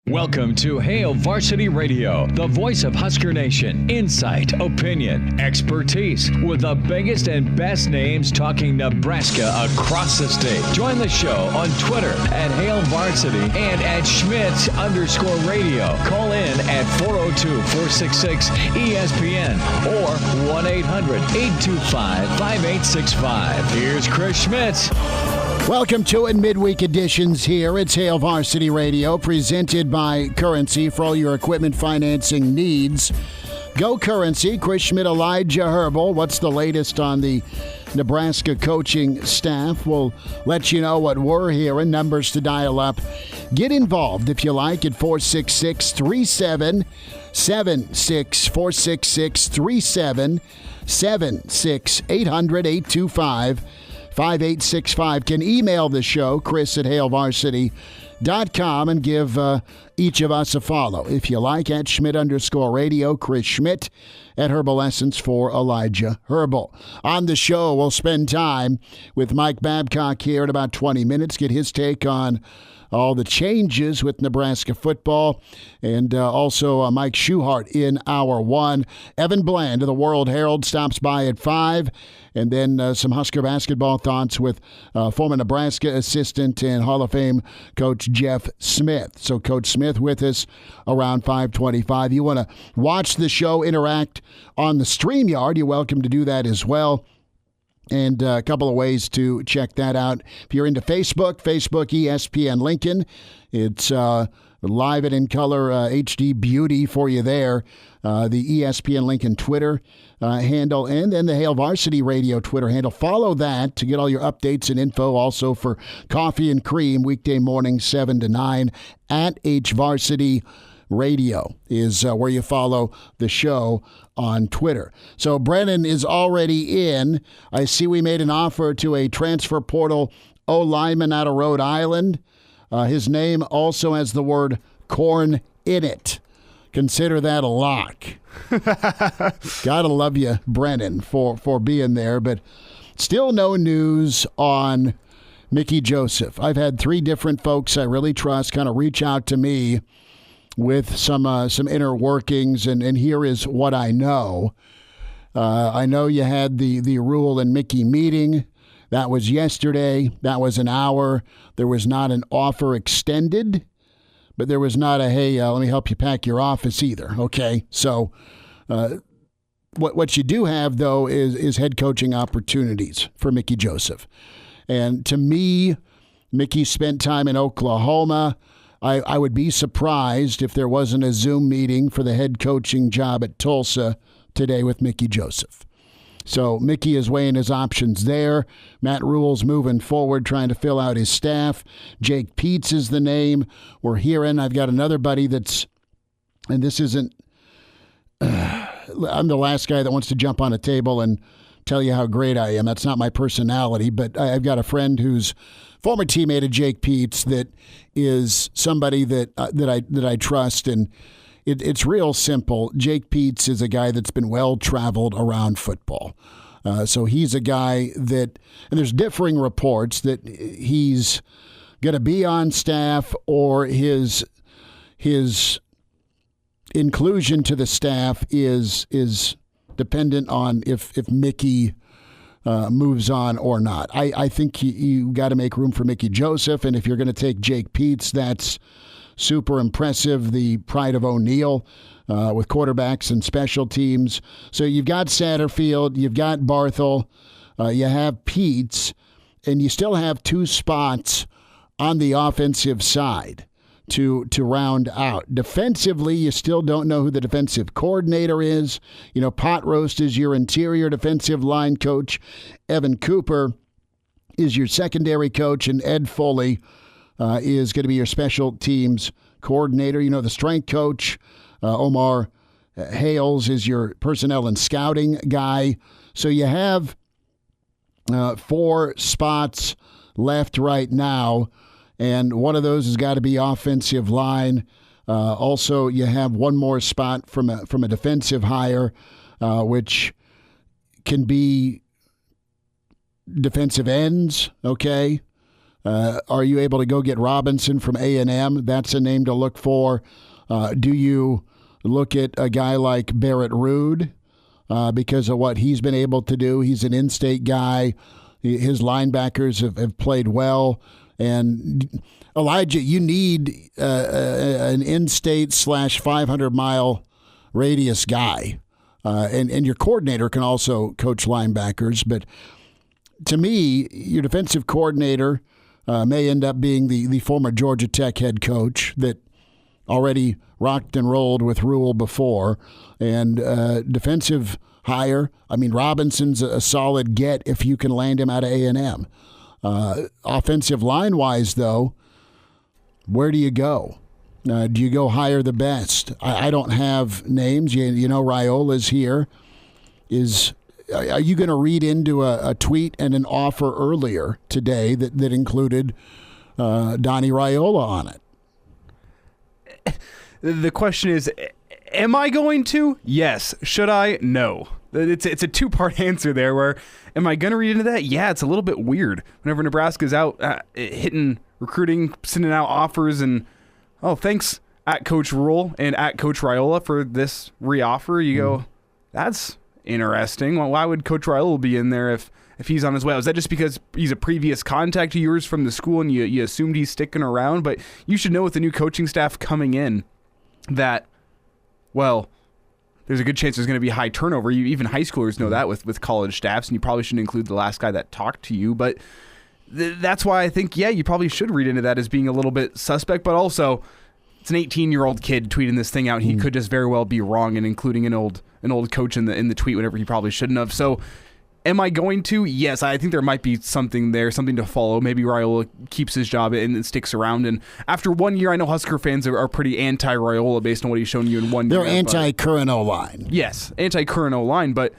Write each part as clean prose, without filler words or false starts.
Welcome to Hail Varsity Radio, the voice of Husker Nation. Insight, opinion, expertise, with the biggest and best names talking Nebraska across the state. Join the show on Twitter at Hail Varsity and at Schmidt_radio. Call in at 402-466-ESPN or 1-800-825-5865. Here's Chris Schmidt. Welcome to it, midweek editions here. It's Hail Varsity Radio, presented by Currency for all your equipment financing needs. Go Currency. Chris Schmidt, Elijah Herbel. What's the latest on the Nebraska coaching staff? We'll let you know what we're hearing. Numbers to dial up. Get involved if you like at 466-3776. 466-3776. 800-825-5865. Can email the show, Chris at HailVarsity.com, and give each of us a follow. If you like, at Schmidt_radio, Chris Schmidt at Herbal Essence for Elijah Herbel. On the show, we'll spend time with Mike Babcock here in about 20 minutes, get his take on all the changes with Nebraska football, and also Mike Schuchart in Hour 1. Evan Bland of the World Herald stops by at 5, and then some Husker basketball thoughts with former Nebraska assistant and Hall of Fame coach Jeff Smith. So Coach Smith with us around 5:25. You want to watch the show, interact on the StreamYard, you're welcome to do that as well. And a couple of ways to check that out. If you're into Facebook ESPN Lincoln. It's live and in color HD beauty for you there. The ESPN Lincoln Twitter handle, and then the Hail Varsity Radio Twitter handle. Follow that to get all your updates and info. Also for Coffee and Cream, weekday morning 7 to 9 at HVarsity Radio is where you follow the show on Twitter. So Brennan is already in. I see we made an offer to a transfer portal O-lineman out of Rhode Island. His name also has the word corn in it. Consider that a lock. Gotta love you, Brennan, for being there. But still no news on Mickey Joseph. I've had 3 different folks I really trust kind of reach out to me with some inner workings, and here is what I know. I know you had the Rule and Mickey meeting. That was yesterday. That was an hour. There was not an offer extended, but there was not a, hey, let me help you pack your office either, okay? So what you do have, though, is head coaching opportunities for Mickey Joseph. And to me, Mickey spent time in Oklahoma. I would be surprised if there wasn't a Zoom meeting for the head coaching job at Tulsa today with Mickey Joseph. So Mickey is weighing his options there. Matt Rule's moving forward, trying to fill out his staff. Jake Peets is the name we're hearing. I've got another buddy that's, and this isn't, I'm the last guy that wants to jump on a table and tell you how great I am. That's not my personality, but I've got a friend who's former teammate of Jake Peets that is somebody that I trust, and it's real simple. Jake Peets is a guy that's been well-traveled around football. So he's a guy that, and there's differing reports that he's going to be on staff, or his inclusion to the staff is dependent on if Mickey moves on or not. I think you got to make room for Mickey Joseph, and if you're going to take Jake Peets, that's super impressive. The pride of O'Neill with quarterbacks and special teams. So you've got Satterfield, you've got Barthel, you have Peets, and you still have 2 spots on the offensive side to round out. Defensively, you still don't know who the defensive coordinator is. You know, Pot Roast is your interior defensive line coach. Evan Cooper is your secondary coach, and Ed Foley is going to be your special teams coordinator. You know, the strength coach, Omar Hales, is your personnel and scouting guy. So you have 4 spots left right now, and one of those has got to be offensive line. Also, you have one more spot from a defensive hire, which can be defensive ends, okay? Are you able to go get Robinson from A&M? That's a name to look for. Do you look at a guy like Barrett Ruud because of what he's been able to do? He's an in-state guy. His linebackers have played well. And Elijah, you need an in-state / 500-mile radius guy. And your coordinator can also coach linebackers. But to me, your defensive coordinator may end up being the former Georgia Tech head coach that already rocked and rolled with Rule before. And defensive hire, I mean, Robinson's a solid get if you can land him out of A&M. Offensive line-wise, though, where do you go? Do you go hire the best? I don't have names. You know Raiola's here. Are you going to read into a tweet and an offer earlier today that included Donnie Raiola on it? The question is, am I going to? Yes. Should I? No. It's a two-part answer there where, am I going to read into that? Yeah, it's a little bit weird. Whenever Nebraska's out hitting, recruiting, sending out offers, and, oh, thanks at Coach Rule and at Coach Raiola for this re-offer, you go, that's interesting. Well, why would Coach Raiola be in there if he's on his way? Is that just because he's a previous contact of yours from the school and you assumed he's sticking around? But you should know with the new coaching staff coming in that, well, there's a good chance there's going to be high turnover. Even high schoolers know that with college staffs, and you probably shouldn't include the last guy that talked to you. But that's why I think, yeah, you probably should read into that as being a little bit suspect. But also, it's an 18-year-old kid tweeting this thing out. He could just very well be wrong and including an old coach in the tweet whenever he probably shouldn't have. So am I going to? Yes, I think there might be something there, something to follow. Maybe Raiola keeps his job and sticks around. And after 1 year, I know Husker fans are pretty anti-Raiola based on what he's shown you in 1 year. They're anti-current O-line. Yes, anti-current O-line, but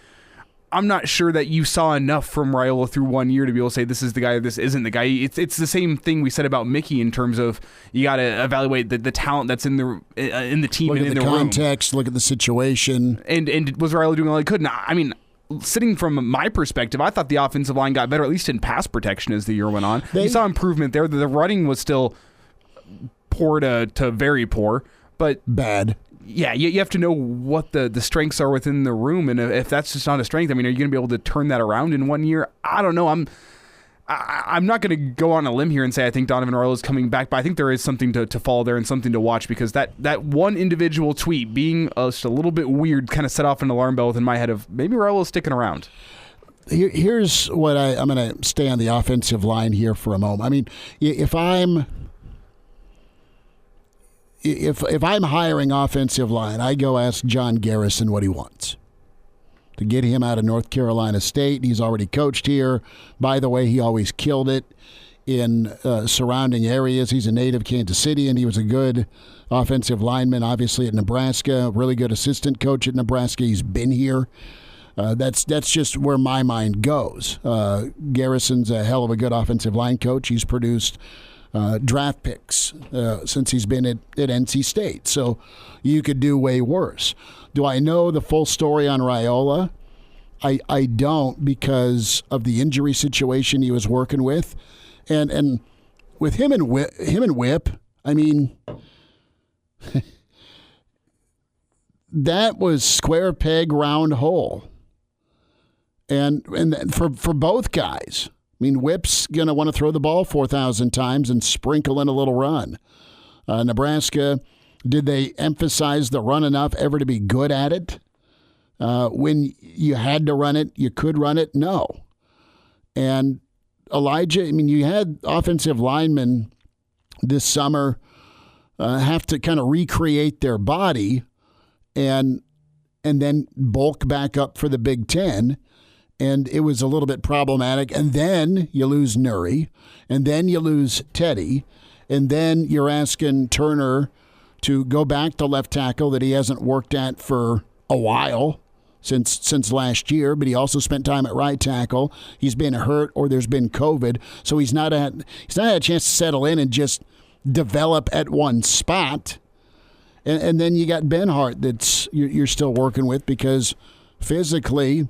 I'm not sure that you saw enough from Raiola through 1 year to be able to say this is the guy, this isn't the guy. It's the same thing we said about Mickey in terms of you got to evaluate the talent that's in the team look and at in the the context, room. Look at the situation. And was Raiola doing all he could? And I mean, sitting from my perspective, I thought the offensive line got better, at least in pass protection as the year went on. You saw improvement there. The running was still poor to very poor, but bad. Yeah, you have to know what the strengths are within the room, and if that's just not a strength, I mean, are you going to be able to turn that around in 1 year? I don't know. I'm not going to go on a limb here and say I think Donovan Raiola is coming back, but I think there is something to follow there and something to watch, because that one individual tweet being just a little bit weird kind of set off an alarm bell within my head of maybe Raiola is sticking around. Here's what I'm going to stay on the offensive line here for a moment. I mean, if I'm hiring offensive line, I go ask John Garrison what he wants to get him out of North Carolina State. He's already coached here. By the way, he always killed it in surrounding areas. He's a native Kansas City, and he was a good offensive lineman, obviously, at Nebraska, really good assistant coach at Nebraska. He's been here. That's just where my mind goes. Garrison's a hell of a good offensive line coach. He's produced draft picks since he's been at NC State. So you could do way worse. Do I know the full story on Raiola? I don't, because of the injury situation he was working with. And with him and Whip, I mean, that was square peg, round hole. And for both guys. I mean, Whip's going to want to throw the ball 4,000 times and sprinkle in a little run. Nebraska, did they emphasize the run enough ever to be good at it? When you had to run it, you could run it? No. And Elijah, I mean, you had offensive linemen this summer have to kind of recreate their body and then bulk back up for the Big Ten. And it was a little bit problematic. And then you lose Nuri. And then you lose Teddy. And then you're asking Turner to go back to left tackle that he hasn't worked at for a while, since last year. But he also spent time at right tackle. He's been hurt or there's been COVID. So he's not had a chance to settle in and just develop at one spot. And then you got Benhart that's you're still working with, because physically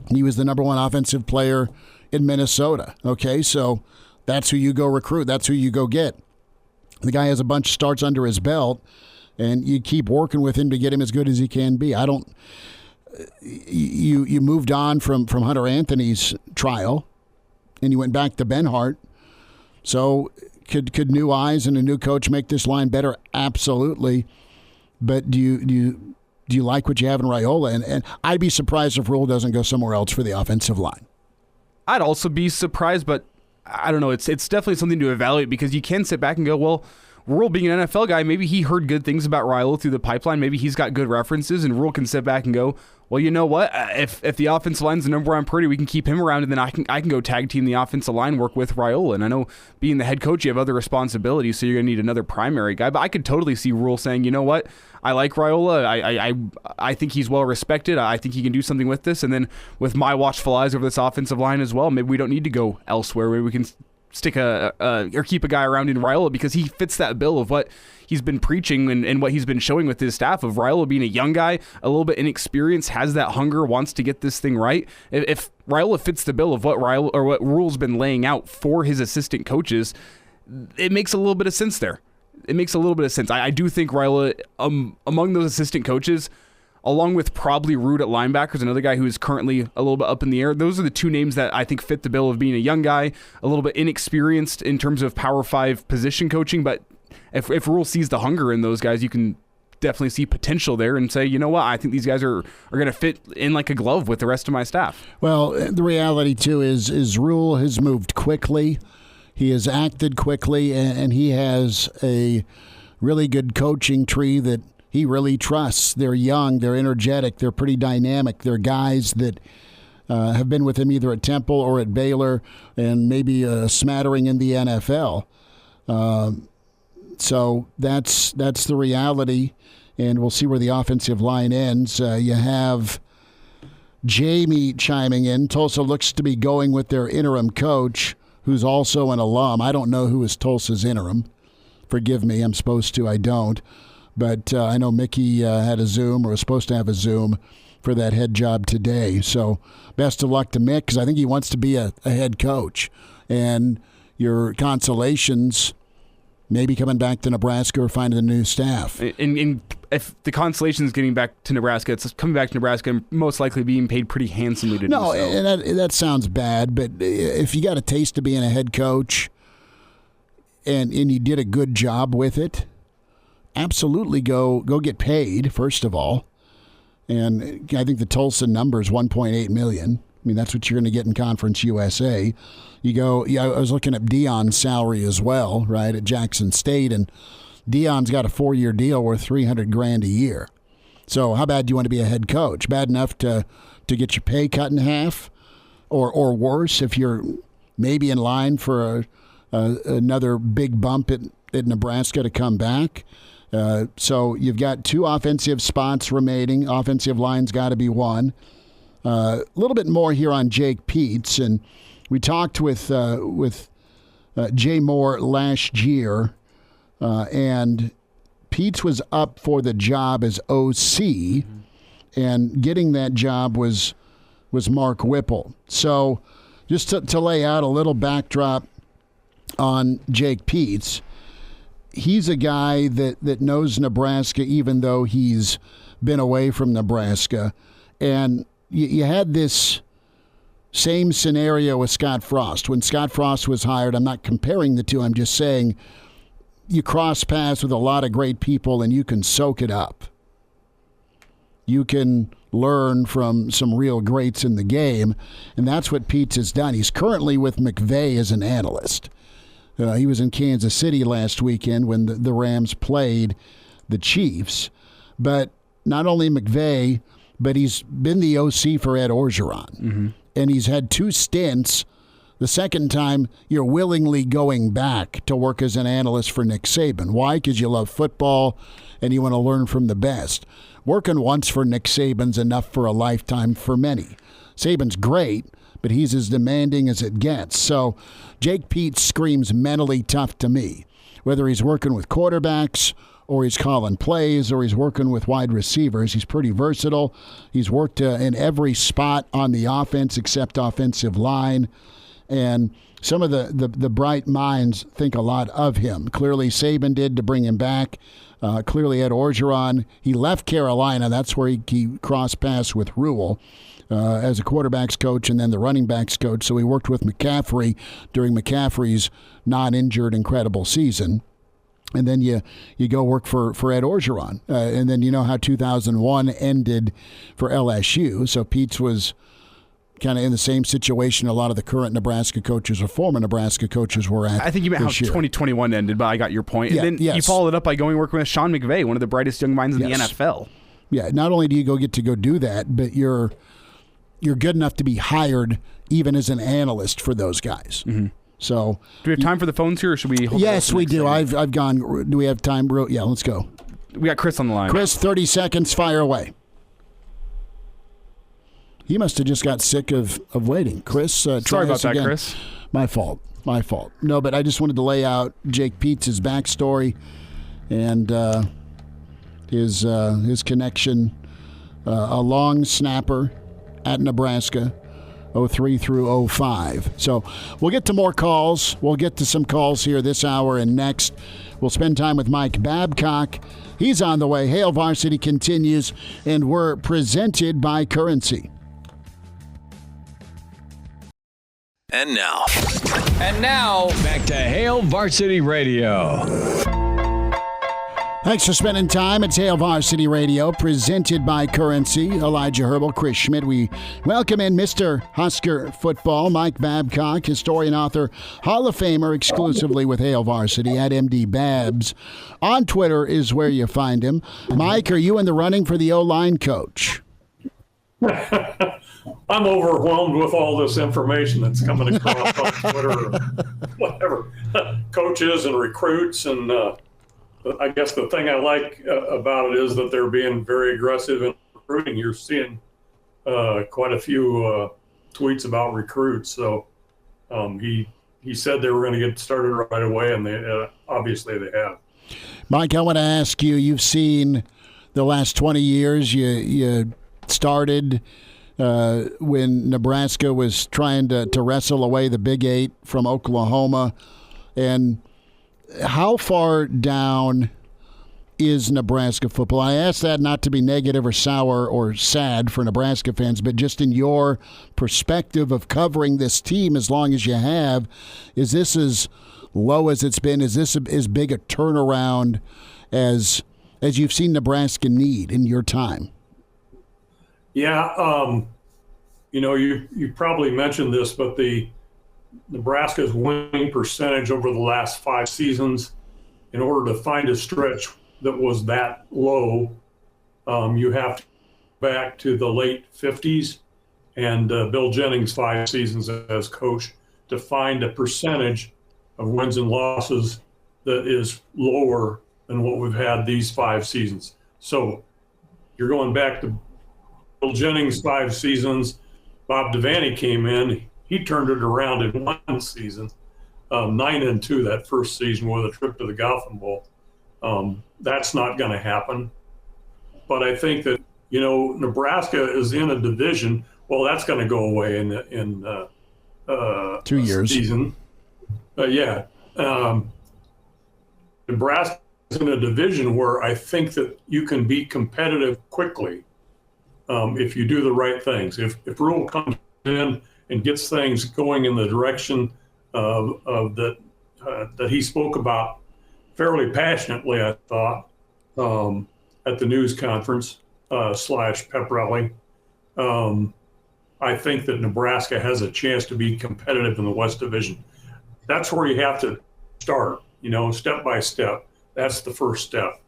he was the number one offensive player in Minnesota. Okay, so that's who you go recruit. That's who you go get. The guy has a bunch of starts under his belt, and you keep working with him to get him as good as he can be. You moved on from Hunter Anthony's trial, and you went back to Benhart. So could new eyes and a new coach make this line better? Absolutely. But do you like what you have in Raiola? And I'd be surprised if Rule doesn't go somewhere else for the offensive line. I'd also be surprised, but I don't know. It's definitely something to evaluate, because you can sit back and go, well, Rule being an NFL guy, maybe he heard good things about Raiola through the pipeline. Maybe he's got good references, and Rule can sit back and go, well, you know what? If the offensive line's the number one priority, we can keep him around, and then I can go tag team the offensive line work with Raiola. And I know being the head coach, you have other responsibilities, so you're going to need another primary guy. But I could totally see Rule saying, you know what? I like Raiola. I think he's well respected. I think he can do something with this. And then with my watchful eyes over this offensive line as well, maybe we don't need to go elsewhere. Maybe we can stick or keep a guy around in Raiola, because he fits that bill of what he's been preaching and what he's been showing with his staff, of Raiola being a young guy, a little bit inexperienced, has that hunger, wants to get this thing right. If Raiola fits the bill of what Rule's been laying out for his assistant coaches, it makes a little bit of sense there. It makes a little bit of sense. I do think Raiola, among those assistant coaches, along with probably Root at linebackers, another guy who is currently a little bit up in the air, those are the two names that I think fit the bill of being a young guy, a little bit inexperienced in terms of Power 5 position coaching. But if Rule sees the hunger in those guys, you can definitely see potential there and say, you know what, I think these guys are going to fit in like a glove with the rest of my staff. Well, the reality, too, is Rule has moved quickly. He has acted quickly, and he has a really good coaching tree that he really trusts. They're young, they're energetic, they're pretty dynamic. They're guys that have been with him either at Temple or at Baylor, and maybe a smattering in the NFL. So that's the reality, and we'll see where the offensive line ends. You have Jamie chiming in. Tulsa looks to be going with their interim coach, who's also an alum. I don't know who is Tulsa's interim. Forgive me, I'm supposed to. I don't. But I know Mickey had a Zoom, or was supposed to have a Zoom for that head job today. So best of luck to Mick, because I think he wants to be a head coach. And your consolations, maybe coming back to Nebraska or finding a new staff. And if the consolation is getting back to Nebraska, it's coming back to Nebraska and most likely being paid pretty handsomely to do so. No, and that sounds bad, but if you got a taste of being a head coach and you did a good job with it, absolutely go get paid, first of all. And I think the Tulsa number is $1.8 million. I mean, that's what you're going to get in Conference USA. I was looking at Dion's salary as well, right, at Jackson State, and Dion's got a 4-year deal worth $300,000 a year. So how bad do you want to be a head coach? Bad enough to get your pay cut in half, or worse if you're maybe in line for another big bump at Nebraska to come back. So you've got 2 offensive spots remaining. Offensive line's got to be one. A little bit more here on Jake Peets, and we talked with Jay Moore last year, and Peets was up for the job as OC, and getting that job was Mark Whipple. So just to lay out a little backdrop on Jake Peets, he's a guy that knows Nebraska, even though he's been away from Nebraska. And you had this same scenario with Scott Frost. When Scott Frost was hired, I'm not comparing the two, I'm just saying you cross paths with a lot of great people and you can soak it up. You can learn from some real greats in the game, and that's what Peets has done. He's currently with McVay as an analyst. He was in Kansas City last weekend when the Rams played the Chiefs. But not only McVay, but he's been the OC for Ed Orgeron. Mm-hmm. And he's had 2 stints. The second time, you're willingly going back to work as an analyst for Nick Saban. Why? Because you love football and you want to learn from the best. Working once for Nick Saban's enough for a lifetime for many. Saban's great, but he's as demanding as it gets. So Jake Peets screams mentally tough to me. Whether he's working with quarterbacks or he's calling plays or he's working with wide receivers, he's pretty versatile. He's worked in every spot on the offense except offensive line. And some of the bright minds think a lot of him. Clearly, Saban did to bring him back. Clearly, Ed Orgeron, he left Carolina. That's where he crossed paths with Rule as a quarterback's coach and then the running backs coach. So he worked with McCaffrey during McCaffrey's non-injured incredible season. And then you go work for Ed Orgeron. And then you know how 2001 ended for LSU. So Pete's was kind of in the same situation a lot of the current Nebraska coaches or former Nebraska coaches were at. I think you meant how 2021 ended, but I got your point. And then you followed up by going working with Sean McVay, one of the brightest young minds in the NFL. Yeah, not only do you get to go do that, but you're good enough to be hired even as an analyst for those guys. Mm-hmm. So, do we have time for the phones here, or should we? Yes, we do. I've gone. Do we have time? Yeah, let's go. We got Chris on the line. Chris, 30 seconds. Fire away. He must have just got sick of waiting. Chris, sorry about that, Chris. My fault. No, but I just wanted to lay out Jake Peets' backstory and his connection. A long snapper at Nebraska. 03 through 05. So we'll get to more calls. We'll get to some calls here this hour and next. We'll spend time with Mike Babcock. He's on the way. Hail Varsity continues, and we're presented by Currency. And now, back to Hail Varsity Radio. Thanks for spending time. It's Hail Varsity Radio, presented by Currency. Elijah Herbel, Chris Schmidt. We welcome in Mr. Husker football, Mike Babcock, historian, author, Hall of Famer, exclusively with Hail Varsity at MD Babs. On Twitter is where you find him. Mike, are you in the running for the O-line coach? I'm overwhelmed with all this information that's coming across on Twitter, whatever, coaches and recruits. And I guess the thing I like about it is that they're being very aggressive in recruiting. You're seeing quite a few tweets about recruits. So he said they were going to get started right away, and they obviously they have. Mike, I want to ask you, you've seen the last 20 years. You started when Nebraska was trying to wrestle away the Big Eight from Oklahoma. And how far down is Nebraska football? I ask that not to be negative or sour or sad for Nebraska fans, but just in your perspective of covering this team as long as you have, is this as low as it's been? Is this as big a turnaround as you've seen Nebraska need in your time? Yeah, you probably mentioned this, but the Nebraska's winning percentage over the last 5 seasons, in order to find a stretch that was that low, you have to go back to the late 50s and Bill Jennings' 5 seasons as coach to find a percentage of wins and losses that is lower than what we've had these 5 seasons. So you're going back to Bill Jennings' 5 seasons. Bob Devaney came in. He turned it around in 1 season, 9-2 that first season with a trip to the Gotham Bowl. That's not going to happen. But I think that, Nebraska is in a division. Well, that's going to go away in 2 years. Season. Nebraska is in a division where I think that you can be competitive quickly if you do the right things. If Rule comes in and gets things going in the direction of that he spoke about fairly passionately, I thought, at the news conference / pep rally. I think that Nebraska has a chance to be competitive in the West Division. That's where you have to start, step by step. That's the first step.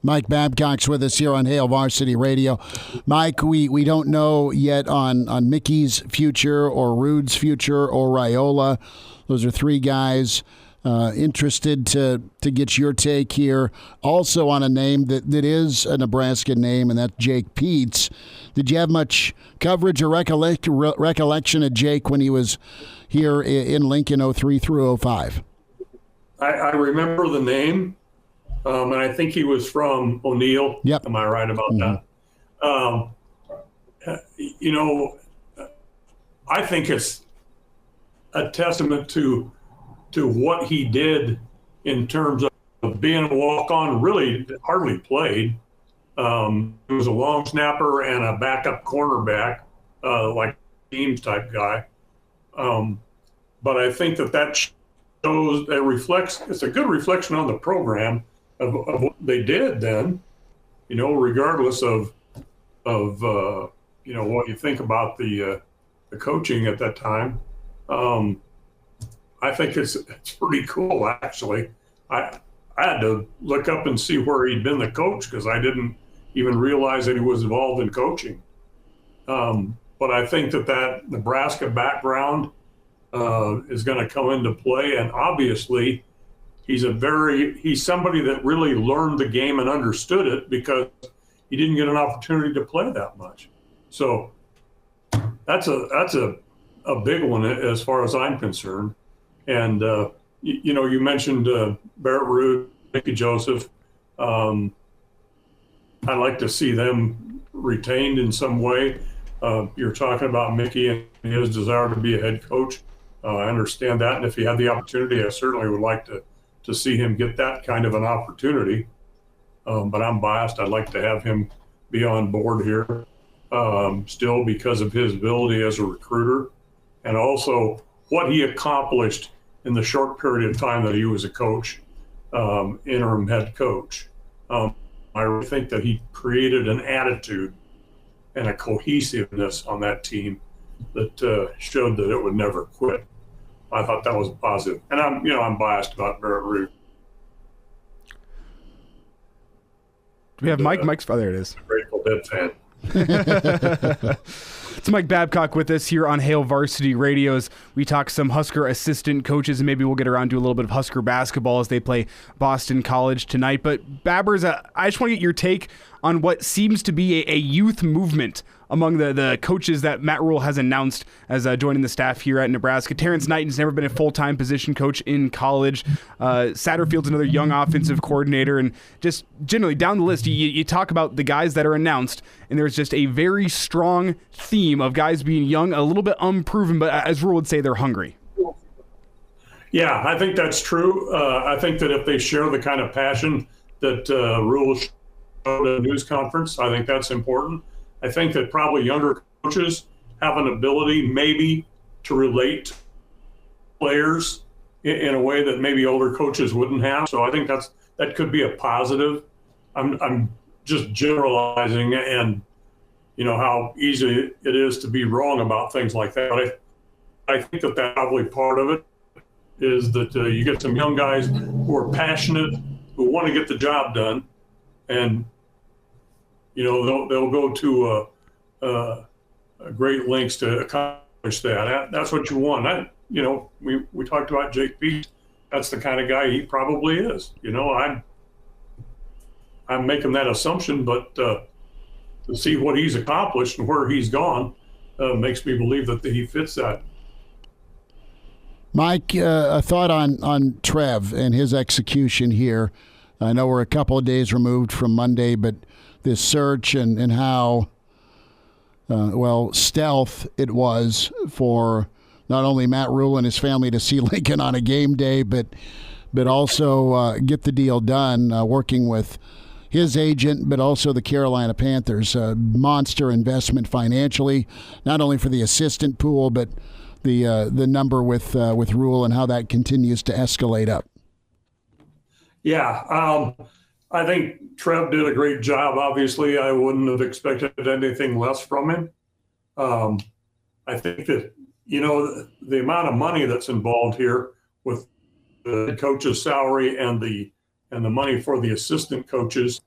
Mike Babcock's with us here on Hail Varsity Radio. Mike, we don't know yet on Mickey's future or Rude's future or Raiola. Those are 3 guys interested to get your take here. Also on a name that is a Nebraska name, and that's Jake Peets. Did you have much coverage or recollection of Jake when he was here in Lincoln 03 through 05? I remember the name. And I think he was from O'Neill. Yep. Am I right about that? I think it's a testament to what he did in terms of being a walk-on. Really hardly played. He was a long snapper and a backup cornerback, like teams type guy. But I think that shows, it's a good reflection on the program of what they did then, regardless of what you think about the coaching at that time. I think it's pretty cool, actually. I had to look up and see where he'd been the coach because I didn't even realize that he was involved in coaching. But I think that Nebraska background is going to come into play, and obviously he's somebody that really learned the game and understood it because he didn't get an opportunity to play that much. So that's a big one as far as I'm concerned. And you mentioned Barrett Root, Mickey Joseph. I'd like to see them retained in some way. You're talking about Mickey and his desire to be a head coach. I understand that, and if he had the opportunity, I certainly would like to see him get that kind of an opportunity. But I'm biased. I'd like to have him be on board here still because of his ability as a recruiter and also what he accomplished in the short period of time that he was a coach, interim head coach. I really think that he created an attitude and a cohesiveness on that team that showed that it would never quit. I thought that was a positive. And I'm biased about Barrett Root. Do we have Mike? Mike's, oh, there it is. Grateful Dead fan. It's Mike Babcock with us here on Hail Varsity Radios. We talk some Husker assistant coaches, and maybe we'll get around to a little bit of Husker basketball as they play Boston College tonight. But Babbers, I just want to get your take on what seems to be a youth movement among the coaches that Matt Rule has announced as joining the staff here at Nebraska. Terrence Knighton's never been a full-time position coach in college. Satterfield's another young offensive coordinator. And just generally down the list, you talk about the guys that are announced, and there's just a very strong theme of guys being young, a little bit unproven, but as Rule would say, they're hungry. Yeah, I think that's true. I think that if they share the kind of passion that Rule showed at a news conference, I think that's important. I think that probably younger coaches have an ability maybe to relate to players in a way that maybe older coaches wouldn't have. So I think that could be a positive. I'm just generalizing and how easy it is to be wrong about things like that. But I think that probably part of it is that you get some young guys who are passionate, who want to get the job done, and they'll go to great lengths to accomplish that. That's what you want. We talked about Jake Peete. That's the kind of guy he probably is. I'm making that assumption, but to see what he's accomplished and where he's gone makes me believe that he fits that. Mike, a thought on Trev and his execution here. I know we're a couple of days removed from Monday, but this search and how, stealth it was for not only Matt Rule and his family to see Lincoln on a game day, but also get the deal done, working with his agent, but also the Carolina Panthers. Monster investment financially, not only for the assistant pool, but the number with Rule and how that continues to escalate up. Yeah, I think Trev did a great job. Obviously, I wouldn't have expected anything less from him. I think that, the amount of money that's involved here with the coach's salary and the money for the assistant coaches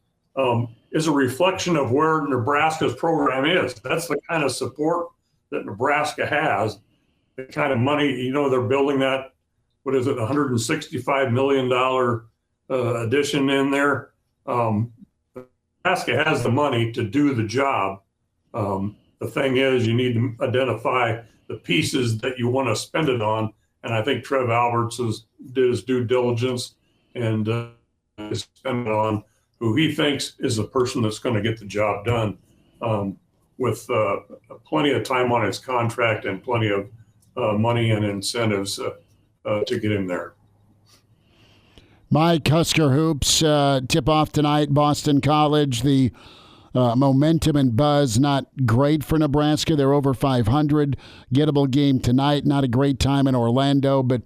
is a reflection of where Nebraska's program is. That's the kind of support that Nebraska has, the kind of money, they're building that, $165 million addition in there. Nebraska has the money to do the job. The thing is, you need to identify the pieces that you want to spend it on. And I think Trev Alberts did his due diligence and is spending it on who he thinks is the person that's going to get the job done with plenty of time on his contract and plenty of money and incentives to get in there. Mike, Husker Hoops, tip-off tonight, Boston College. The momentum and buzz not great for Nebraska. They're over 500. Gettable game tonight. Not a great time in Orlando, but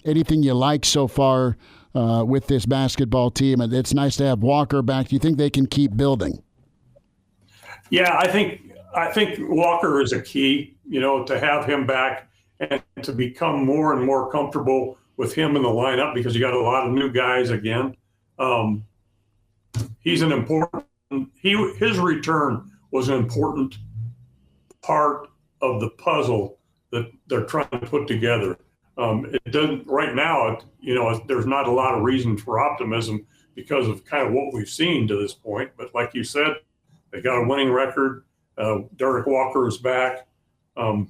anything you like so far with this basketball team? It's nice to have Walker back. Do you think they can keep building? Yeah, I think Walker is a key, to have him back and to become more and more comfortable with him in the lineup, because you got a lot of new guys again. He's an important his return was an important part of the puzzle that they're trying to put together. It doesn't right now, there's not a lot of reason for optimism because of kind of what we've seen to this point. But like you said, they got a winning record. Derek Walker is back.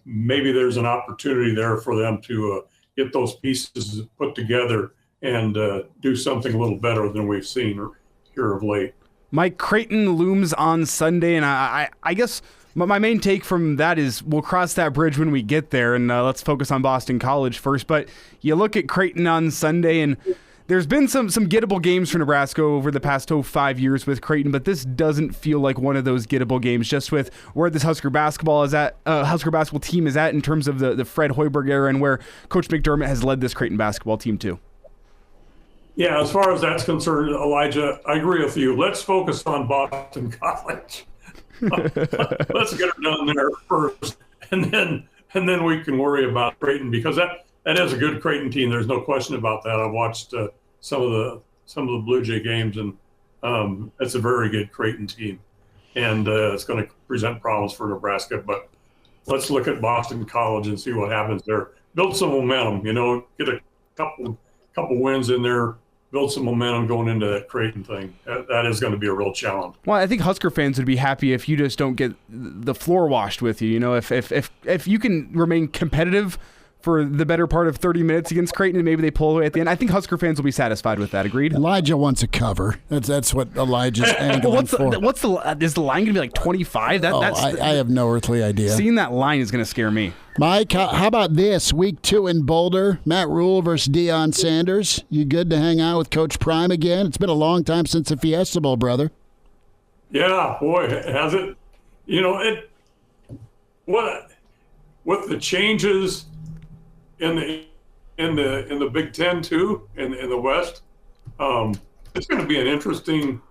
Maybe there's an opportunity there for them to get those pieces put together and do something a little better than we've seen here of late. Mike, Creighton looms on Sunday, and I guess my main take from that is we'll cross that bridge when we get there, and let's focus on Boston College first. But you look at Creighton on Sunday, and there's been some gettable games for Nebraska over the past 5 years with Creighton, but this doesn't feel like one of those gettable games, just with where this Husker basketball team is at in terms of the Fred Hoiberg era and where Coach McDermott has led this Creighton basketball team to. Yeah, as far as that's concerned, Elijah, I agree with you. Let's focus on Boston College. Let's get it done there first, and then we can worry about Creighton, because that is a good Creighton team. There's no question about that. I've watched some of the Blue Jay games, and it's a very good Creighton team, and it's going to present problems for Nebraska. But let's look at Boston College and see what happens there. Build some momentum, get a couple wins in there. Build some momentum going into that Creighton thing. That is going to be a real challenge. Well, I think Husker fans would be happy if you just don't get the floor washed with you. If you can remain competitive for the better part of 30 minutes against Creighton and maybe they pull away at the end, I think Husker fans will be satisfied with that. Agreed? Elijah wants a cover. That's what Elijah's angling for. Is the line going to be like 25? I have no earthly idea. Seeing that line is going to scare me. Mike, how about this? Week 2 in Boulder, Matt Rule versus Deion Sanders. You good to hang out with Coach Prime again? It's been a long time since the Fiesta Bowl, brother. Yeah, boy, has it. With the changes in the Big Ten too, in the West, it's going to be an interesting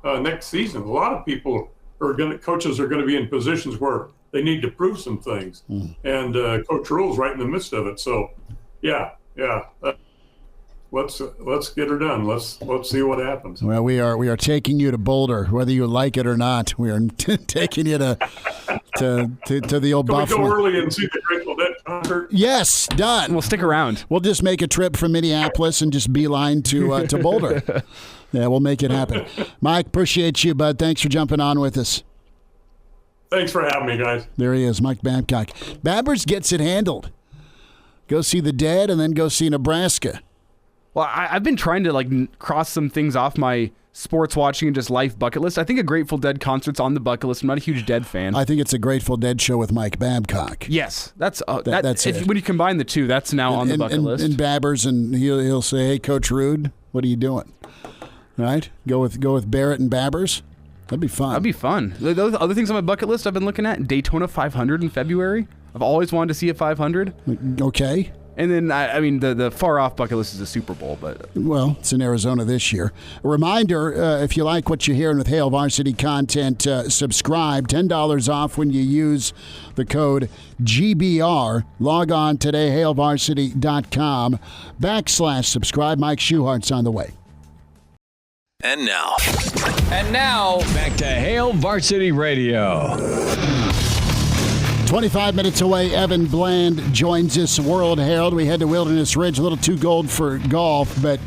next season. A lot of people coaches are going to be in positions where they need to prove some things, and Coach Rule's right in the midst of it. So, yeah. Let's get her done. Let's see what happens. Well, we are taking you to Boulder, whether you like it or not. We are taking you to the old Buffalo. Can we go early and see the Grateful Dead concert? Yes, done. We'll stick around. We'll just make a trip from Minneapolis and just beeline to Boulder. Yeah, we'll make it happen. Mike, appreciate you, bud. Thanks for jumping on with us. Thanks for having me, guys. There he is, Mike Babcock. Babbers gets it handled. Go see the Dead and then go see Nebraska. Well, I've been trying to cross some things off my sports watching and just life bucket list. I think a Grateful Dead concert's on the bucket list. I'm not a huge Dead fan. I think it's a Grateful Dead show with Mike Babcock. Yes, that's it. When you combine the two, that's now on the bucket list. And Babbers, and he'll say, "Hey, Coach Rude, what are you doing?" Right? Go with Barrett and Babbers. That'd be fun. That'd be fun. Those other things on my bucket list I've been looking at: Daytona 500 in February. I've always wanted to see a 500. Okay. And then, the far-off bucket list is a Super Bowl, but... Well, it's in Arizona this year. A reminder, if you like what you're hearing with Hail Varsity content, subscribe. $10 off when you use the code GBR. Log on today, hailvarsity.com/subscribe. Mike Schuchart's on the way. And now, back to Hail Varsity Radio. 25 minutes away, Evan Bland joins us, World Herald. We head to Wilderness Ridge, a little too cold for golf, but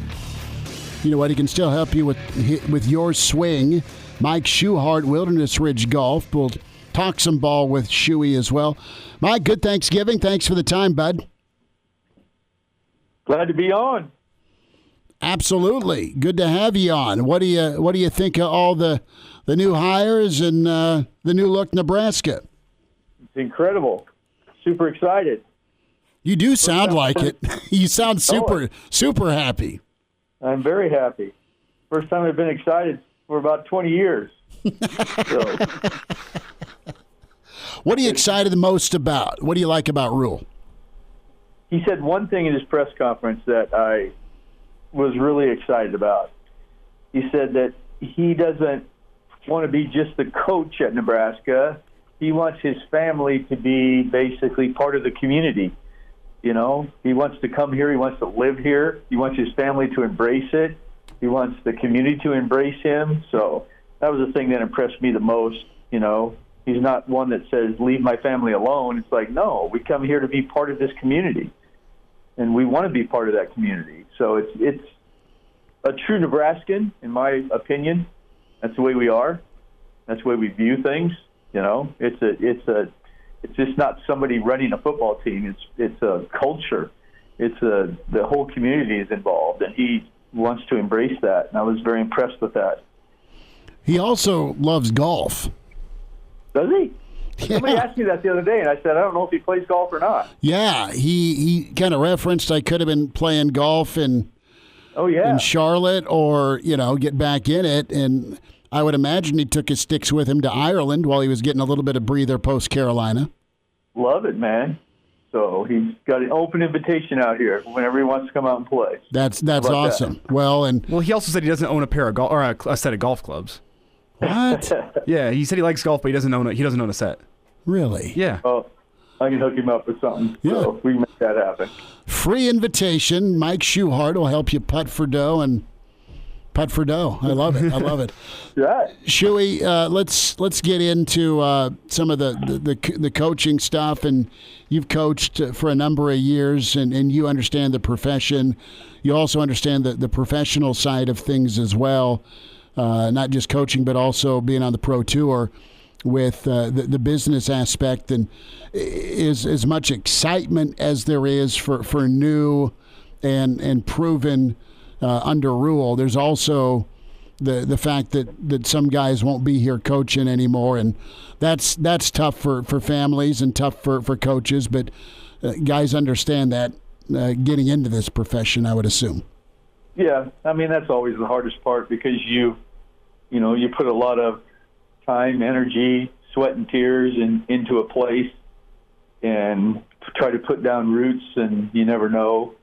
you know what? He can still help you with your swing. Mike Schuchart, Wilderness Ridge Golf. We'll talk some ball with Shuey as well. Mike, good Thanksgiving. Thanks for the time, bud. Glad to be on. Absolutely. Good to have you on. What do you think of all the new hires and the new look Nebraska? It's incredible. Super excited. You do sound like it. You sound super happy. I'm very happy. First time I've been excited for about 20 years. So. What are you excited the most about? What do you like about Rule? He said one thing in his press conference that I was really excited about. He said that he doesn't want to be just the coach at Nebraska. He wants his family to be basically part of the community. You know, he wants to come here. He wants to live here. He wants his family to embrace it. He wants the community to embrace him. So that was the thing that impressed me the most. You know, he's not one that says, leave my family alone. It's like, no, we come here to be part of this community, and we want to be part of that community. So it's a true Nebraskan, in my opinion. That's the way we are. That's the way we view things. You know, it's just not somebody running a football team. It's a culture. The whole community is involved, and he wants to embrace that. And I was very impressed with that. He also loves golf. Does he? Yeah. Somebody asked me that the other day, and I said, I don't know if he plays golf or not. Yeah, he kind of referenced I could have been playing golf in Charlotte, or, you know, get back in it. And I would imagine he took his sticks with him to Ireland while he was getting a little bit of breather post-Carolina. Love it, man. So he's got an open invitation out here whenever he wants to come out and play. That's awesome. That? Well, he also said he doesn't own a pair of a set of golf clubs. What? Yeah, he said he likes golf, but he doesn't own a set. Really? Yeah. Oh, I can hook him up with something. Yeah. So we can make that happen. Free invitation. Mike Schuchart will help you putt for dough and putt for dough. I love it. I love it. Right. Shuey, let's get into some of the coaching stuff. And you've coached for a number of years, and you understand the profession. You also understand the professional side of things as well, not just coaching, but also being on the pro tour with the business aspect. And is as much excitement as there is for new and proven under Rule. There's also the fact that some guys won't be here coaching anymore, and that's tough for families and tough for coaches, but guys understand that getting into this profession, I would assume. Yeah, I mean, that's always the hardest part, because you put a lot of time, energy, sweat and tears into a place, and try to put down roots, and you never know.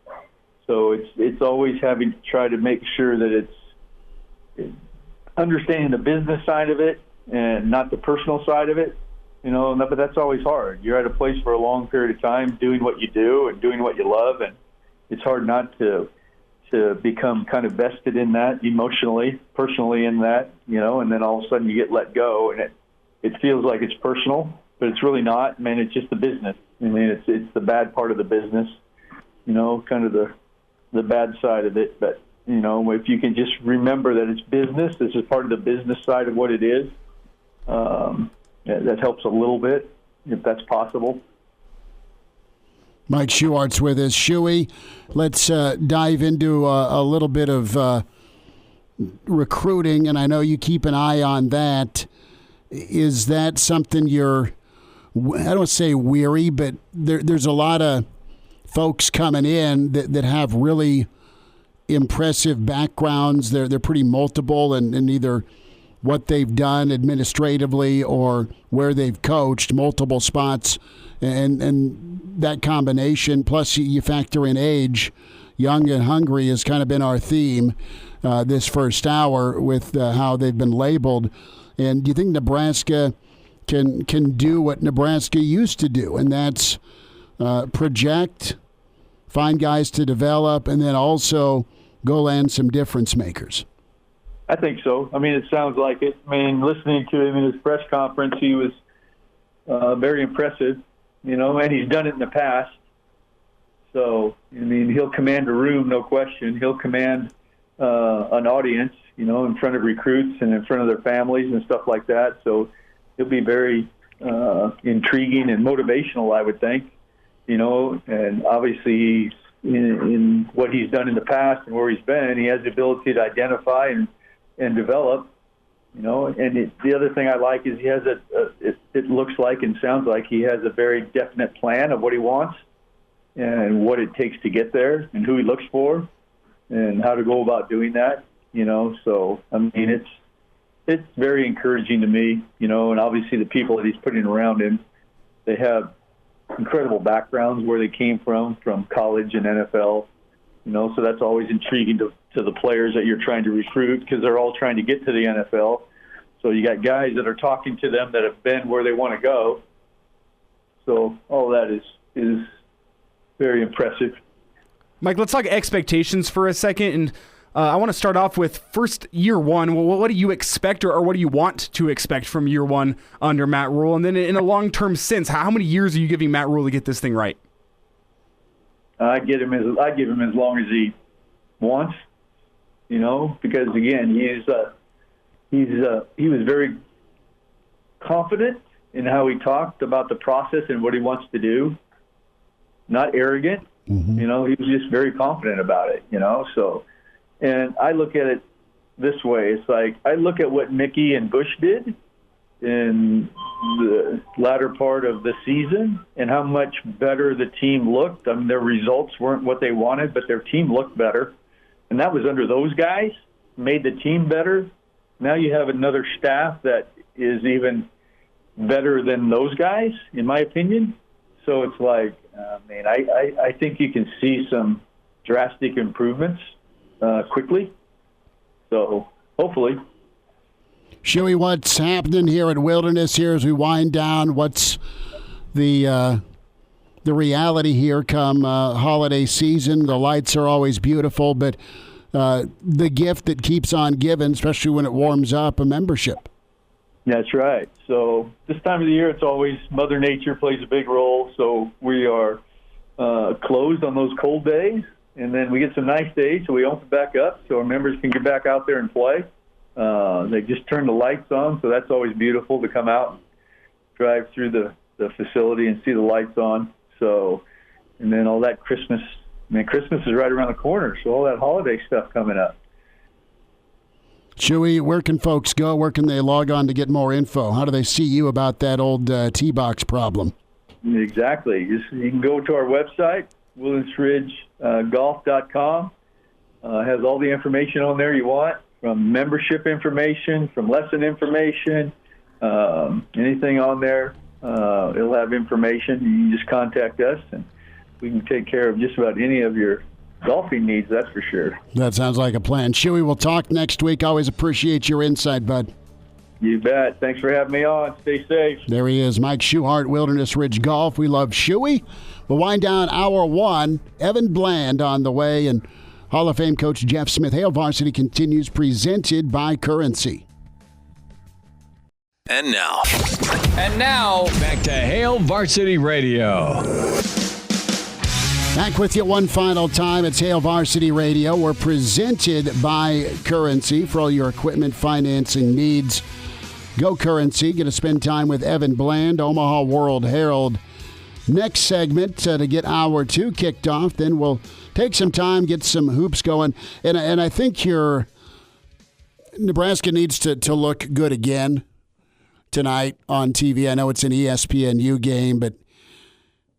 So it's always having to try to make sure that it's understanding the business side of it and not the personal side of it, you know. But that's always hard. You're at a place for a long period of time doing what you do and doing what you love, and it's hard not to become kind of vested in that emotionally, personally in that, you know. And then all of a sudden you get let go, and it feels like it's personal, but it's really not. Man, it's just the business. I mean, it's the bad part of the business, you know, kind of the bad side of it. But, you know, if you can just remember that it's business, this is part of the business side of what it is, that helps a little bit, if that's possible. Mike Schuchart's with us. Shuey, let's dive into a little bit of recruiting, and I know you keep an eye on that. Is that something you're, I don't say weary, but there's a lot of folks coming in that have really impressive backgrounds. They're pretty multiple in either what they've done administratively or where they've coached, multiple spots, and that combination, plus you factor in age. Young and hungry has kind of been our theme this first hour with how they've been labeled. And do you think Nebraska can do what Nebraska used to do, and that's project, find guys to develop, and then also go land some difference makers? I think so. I mean, it sounds like it. I mean, listening to him in his press conference, he was very impressive, you know, and he's done it in the past. So, I mean, he'll command a room, no question. He'll command an audience, you know, in front of recruits and in front of their families and stuff like that. So he'll be very intriguing and motivational, I would think, you know. And obviously he's in what he's done in the past and where he's been, he has the ability to identify and develop, you know. And the other thing I like is he has it looks like and sounds like he has a very definite plan of what he wants. and what it takes to get there and who he looks for and how to go about doing that, So, I mean, it's very encouraging to me, and obviously the people that he's putting around him, they have incredible backgrounds where they came from college and NFL, so that's always intriguing to the players that you're trying to recruit because they're all trying to get to the NFL. So you got guys that are talking to them that have been where they want to go. So all that is very impressive. Mike, let's talk expectations for a second. And I want to start off with first year one. Well, what do you expect or what do you want to expect from year one under Matt Rule? And then in a long-term sense, how many years are you giving Matt Rule to get this thing right? I give him as long as he wants, because again, he was very confident in how he talked about the process and what he wants to do. Not arrogant, Mm-hmm. he was just very confident about it, So, and I look at it this way: it's like I look at what Mickey and Bush did in the latter part of the season and how much better the team looked. I mean, their results weren't what they wanted, but their team looked better. And that was under those guys, made the team better. Now you have another staff that is even better than those guys, in my opinion. So it's like, I think you can see some drastic improvements quickly. So hopefully. Shuey, what's happening here at Wilderness here as we wind down? What's the reality here come holiday season? The lights are always beautiful, but the gift that keeps on giving, especially when it warms up, a membership. That's right. So this time of the year, it's always Mother Nature plays a big role. So we are closed on those cold days, and then we get some nice days, so we open back up so our members can get back out there and play. They just turn the lights on, so that's always beautiful to come out and drive through the facility and see the lights on. So, and then all that Christmas. Christmas is right around the corner, so all that holiday stuff coming up. Shuey, where can folks go? Where can they log on to get more info? How do they see you about that old T-box problem? Exactly. You can go to our website, wildernessridgegolf.com. Has all the information on there you want, from membership information, from lesson information, anything on there. It'll have information. You can just contact us, and we can take care of just about any of your golfing needs, that's for sure. That sounds like a plan. Shuey, we'll talk next week. Always appreciate your insight, bud. You bet. Thanks for having me on. Stay safe. There he is, Mike Schuchart, Wilderness Ridge Golf. We love Shuey. We'll wind down hour one. Evan Bland on the way, and Hall of Fame coach Jeff Smith. Hail Varsity continues, presented by Currency. And now, back to Hail Varsity Radio. Back with you one final time. It's Hail Varsity Radio. We're presented by Currency for all your equipment financing needs. Go Currency. Going to spend time with Evan Bland, Omaha World Herald. Next segment to get hour two kicked off. Then we'll take some time, get some hoops going. And I think Nebraska needs to look good again tonight on TV. I know it's an ESPNU game, but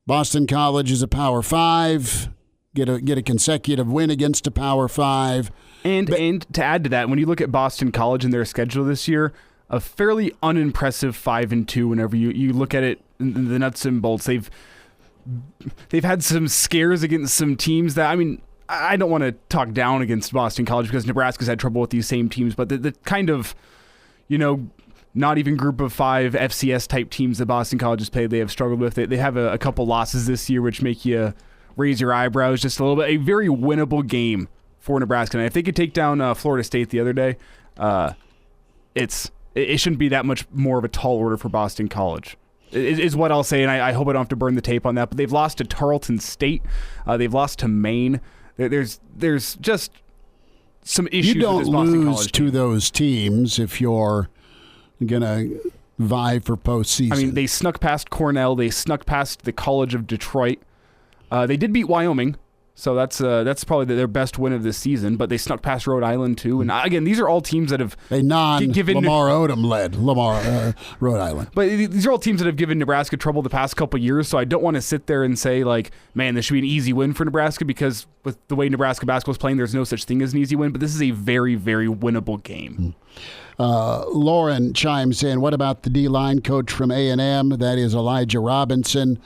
Boston College is a Power 5. Get a consecutive win against a Power 5. And to add to that, when you look at Boston College and their schedule this year, a fairly unimpressive 5-2. Whenever you look at it, in the nuts and bolts, they've had some scares against some teams that, I mean, I don't want to talk down against Boston College because Nebraska's had trouble with these same teams, but the kind of, not even group of 5 FCS type teams that Boston College has played, they have struggled with. They have a couple losses this year, which make you raise your eyebrows just a little bit. A very winnable game for Nebraska. And if they could take down Florida State the other day, it shouldn't be that much more of a tall order for Boston College, is what I'll say. And I hope I don't have to burn the tape on that. But they've lost to Tarleton State. They've lost to Maine. There's just some issues you don't with this Boston lose College to team. Those teams if you're going to vie for postseason. I mean, they snuck past Cornell. They snuck past the College of Detroit. They did beat Wyoming, So that's probably their best win of this season, but they snuck past Rhode Island too. And again, these are all teams that have given Lamar Odom led Rhode Island. But these are all teams that have given Nebraska trouble the past couple years. So I don't want to sit there and say like, man, this should be an easy win for Nebraska, because with the way Nebraska basketball is playing, there's no such thing as an easy win. But this is a very, very winnable game. Lauren chimes in. What about the D-line coach from A&M? That is Elijah Robinson.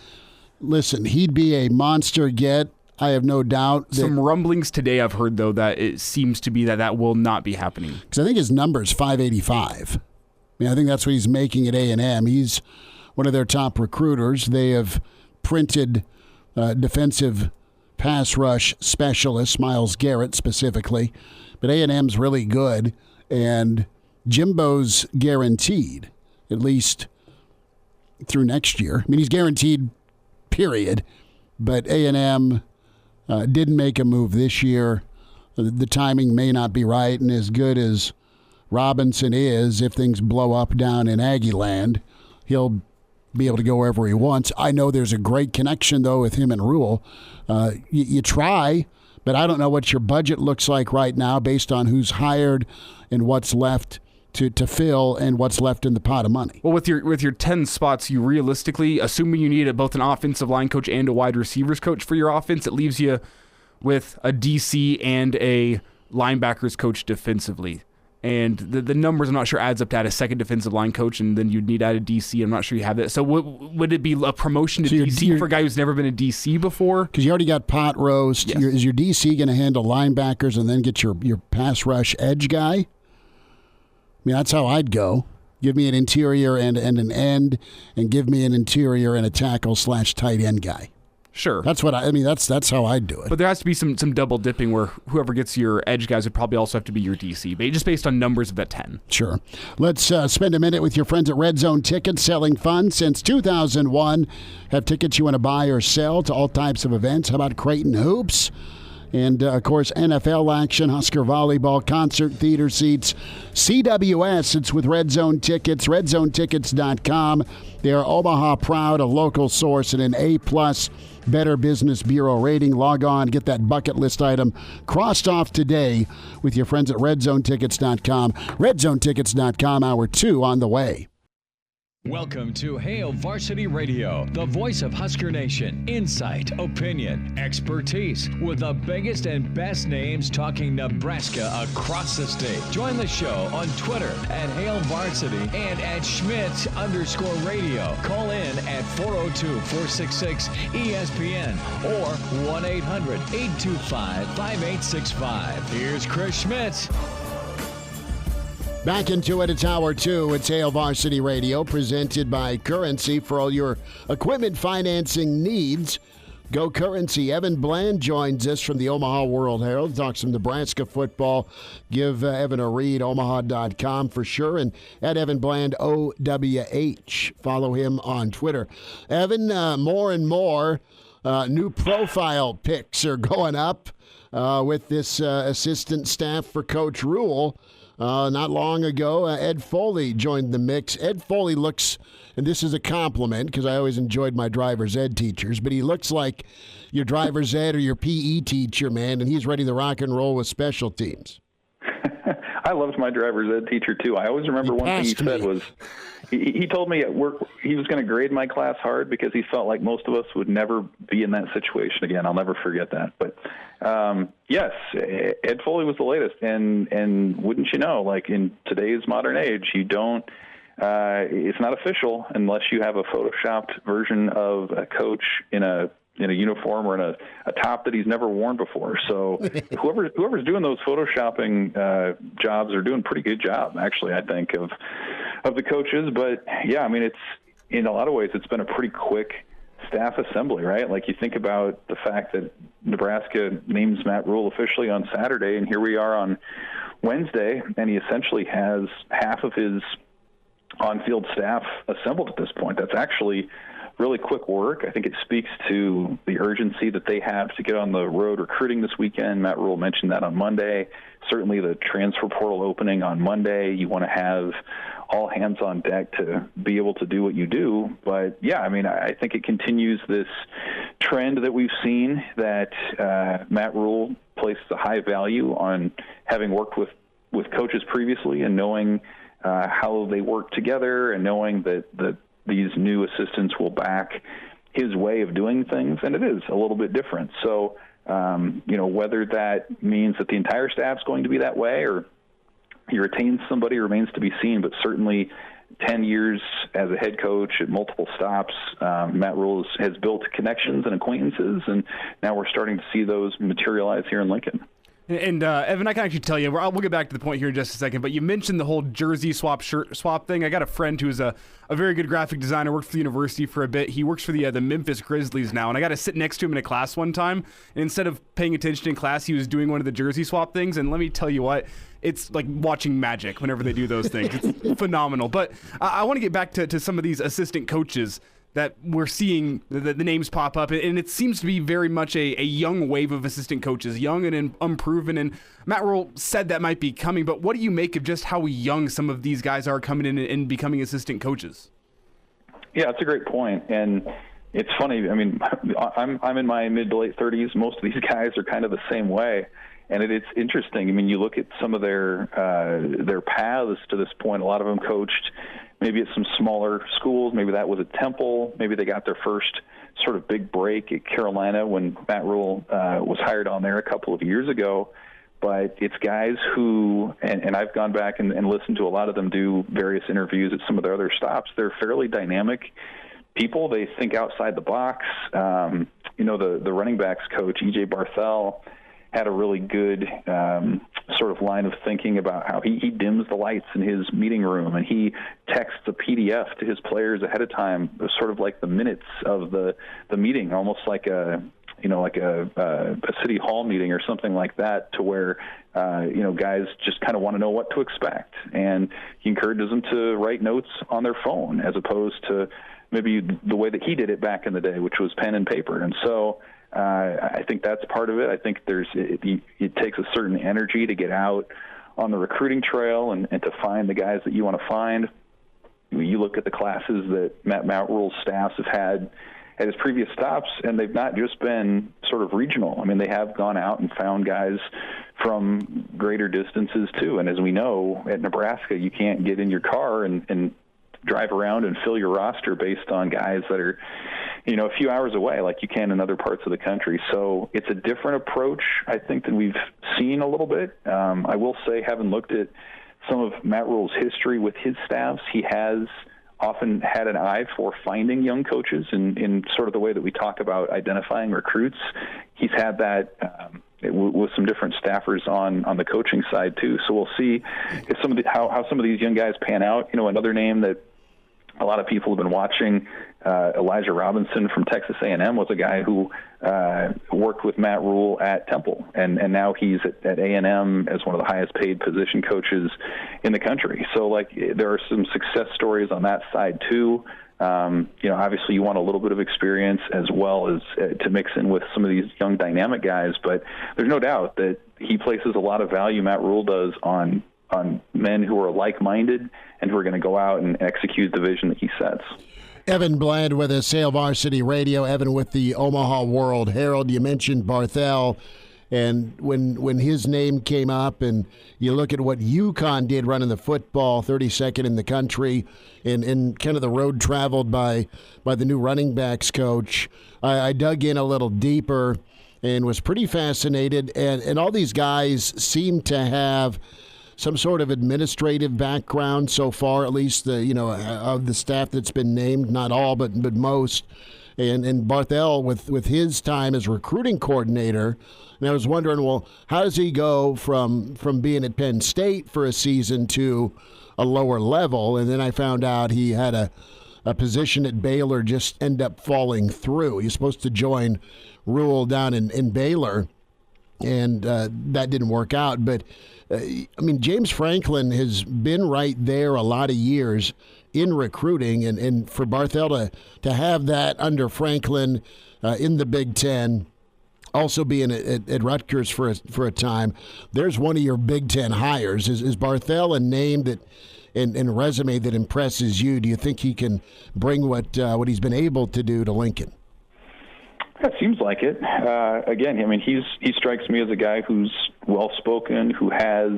Listen, he'd be a monster get. I have no doubt. Some rumblings today I've heard, though, that it seems to be that will not be happening. Because I think his number is 585. I mean, I think that's what he's making at A&M. He's one of their top recruiters. They have printed defensive pass rush specialist, Myles Garrett specifically. But A&M's really good, and Jimbo's guaranteed, at least through next year. I mean, he's guaranteed, period. But A&M didn't make a move this year. The timing may not be right, and as good as Robinson is, if things blow up down in Aggie land, he'll be able to go wherever he wants. I know there's a great connection, though, with him and Rule. You try, but I don't know what your budget looks like right now based on who's hired and what's left to fill and what's left in the pot of money. Well, with your 10 spots, you realistically, assuming you need both an offensive line coach and a wide receivers coach for your offense, it leaves you with a DC and a linebackers coach defensively. And the numbers, I'm not sure, adds up to add a second defensive line coach, and then you'd need to add a DC. I'm not sure you have that. So would it be a promotion to DC for a guy who's never been a DC before? Because you already got pot roast. Yes. Is your DC going to handle linebackers and then get your pass rush edge guy? I mean, that's how I'd go. Give me an interior and an end, and give me an interior and a tackle/tight end guy. Sure. That's what I mean. That's how I'd do it. But there has to be some double dipping where whoever gets your edge guys would probably also have to be your DC, but just based on numbers of that 10. Sure. Let's spend a minute with your friends at Red Zone Tickets, selling fun since 2001. Have tickets you want to buy or sell to all types of events. How about Creighton Hoops? And, of course, NFL action, Husker volleyball, concert theater seats, CWS. It's with Red Zone Tickets, redzonetickets.com. They are Omaha proud, a local source, and an A-plus Better Business Bureau rating. Log on, get that bucket list item crossed off today with your friends at redzonetickets.com. Redzonetickets.com, hour 2 on the way. Welcome to Hail Varsity Radio, the voice of Husker Nation. Insight, opinion, expertise, with the biggest and best names talking Nebraska across the state. Join the show on Twitter at Hail Varsity and at Schmidt_radio. Call in at 402-466-ESPN or 1-800-825-5865. Here's Chris Schmidt. Back into it, it's hour 2. It's Hail Varsity Radio, presented by Currency for all your equipment financing needs. Go Currency. Evan Bland joins us from the Omaha World Herald. Talks some Nebraska football. Give Evan a read, omaha.com for sure. And at Evan Bland, OWH. Follow him on Twitter. Evan, more and more new profile pics are going up with this assistant staff for Coach Rule. Not long ago, Ed Foley joined the mix. Ed Foley looks, and this is a compliment because I always enjoyed my driver's ed teachers, but he looks like your driver's ed or your PE teacher, man, and he's ready to rock and roll with special teams. I loved my driver's ed teacher, too. I always remember one thing he said was, he told me at work he was going to grade my class hard because he felt like most of us would never be in that situation again. I'll never forget that. But, yes, Ed Foley was the latest. And wouldn't you know, like in today's modern age, you don't it's not official unless you have a photoshopped version of a coach in a uniform or in a top that he's never worn before. So whoever's doing those photoshopping jobs are doing a pretty good job, actually, I think, of the coaches. But, yeah, I mean, it's in a lot of ways it's been a pretty quick staff assembly, right? Like you think about the fact that Nebraska names Matt Rule officially on Saturday, and here we are on Wednesday, and he essentially has half of his on-field staff assembled at this point. That's actually really quick work. I think it speaks to the urgency that they have to get on the road recruiting this weekend. Matt Rule mentioned that on Monday. Certainly the transfer portal opening on Monday. You want to have all hands on deck to be able to do what you do. But yeah, I mean, I think it continues this trend that we've seen that Matt Rule places a high value on having worked with coaches previously and knowing how they work together and knowing that these new assistants will back his way of doing things, and it is a little bit different. So, whether that means that the entire staff's going to be that way or he retains somebody remains to be seen, but certainly 10 years as a head coach at multiple stops, Matt Rule has built connections and acquaintances, and now we're starting to see those materialize here in Lincoln. And Evan, I can actually tell you, we'll get back to the point here in just a second, but you mentioned the whole jersey shirt swap thing. I got a friend who's a very good graphic designer, worked for the university for a bit. He works for the Memphis Grizzlies now, and I got to sit next to him in a class one time, and instead of paying attention in class, he was doing one of the jersey swap things, and let me tell you what, it's like watching magic whenever they do those things. It's phenomenal. But I want to get back to some of these assistant coaches that we're seeing the names pop up, and it seems to be very much a young wave of assistant coaches, young and unproven, and Matt Rule said that might be coming, but what do you make of just how young some of these guys are coming in and becoming assistant coaches? Yeah, that's a great point, and it's funny. I mean, I'm in my mid to late 30s. Most of these guys are kind of the same way, and it's interesting. I mean, you look at some of their paths to this point. A lot of them coached maybe at some smaller schools. Maybe that was at Temple. Maybe they got their first sort of big break at Carolina when Matt Rule was hired on there a couple of years ago. But it's guys who, and I've gone back and listened to a lot of them do various interviews at some of their other stops. They're fairly dynamic people. They think outside the box. The running backs coach, E.J. Barthel, had a really good sort of line of thinking about how he dims the lights in his meeting room, and he texts a PDF to his players ahead of time, sort of like the minutes of the meeting, almost like a city hall meeting or something like that, to where guys just kind of want to know what to expect, and he encourages them to write notes on their phone as opposed to maybe the way that he did it back in the day, which was pen and paper. And so I think that's part of it. I think it takes a certain energy to get out on the recruiting trail and to find the guys that you want to find. You look at the classes that Matt Rule's staffs have had at his previous stops, and they've not just been sort of regional. I mean, they have gone out and found guys from greater distances too. And as we know, at Nebraska, you can't get in your car and drive around and fill your roster based on guys that are, a few hours away like you can in other parts of the country. So it's a different approach, I think, than we've seen a little bit. I will say, having looked at some of Matt Rule's history with his staffs, he has often had an eye for finding young coaches in sort of the way that we talk about identifying recruits. He's had that with some different staffers on the coaching side too. So we'll see if how some of these young guys pan out. Another name that a lot of people have been watching, Elijah Robinson from Texas A&M, was a guy who worked with Matt Rule at Temple, and now he's at A&M as one of the highest paid position coaches in the country. So there are some success stories on that side too. Obviously you want a little bit of experience as well as to mix in with some of these young dynamic guys, but there's no doubt that he places a lot of value, Matt Rule does, on men who are like-minded and who are going to go out and execute the vision that he sets. Evan Bland with us, Hail Varsity Radio. Evan with the Omaha World Herald. You mentioned Barthel, and when his name came up, and you look at what UConn did running the football, 32nd in the country, and kind of the road traveled by the new running backs coach, I dug in a little deeper and was pretty fascinated. And all these guys seem to have some sort of administrative background so far, at least of the staff that's been named, not all, but most. And Barthel with his time as recruiting coordinator, and I was wondering, well, how does he go from being at Penn State for a season to a lower level? And then I found out he had a position at Baylor just end up falling through. He's supposed to join Rule down in Baylor, and that didn't work out. But James Franklin has been right there a lot of years in recruiting, and for Barthel to have that under Franklin in the Big Ten, also being at Rutgers for a time, there's one of your Big Ten hires. Is Barthel a name that and resume that impresses you? Do you think he can bring what he's been able to do to Lincoln? It seems like it. Again, I mean, he strikes me as a guy who's well-spoken, who has,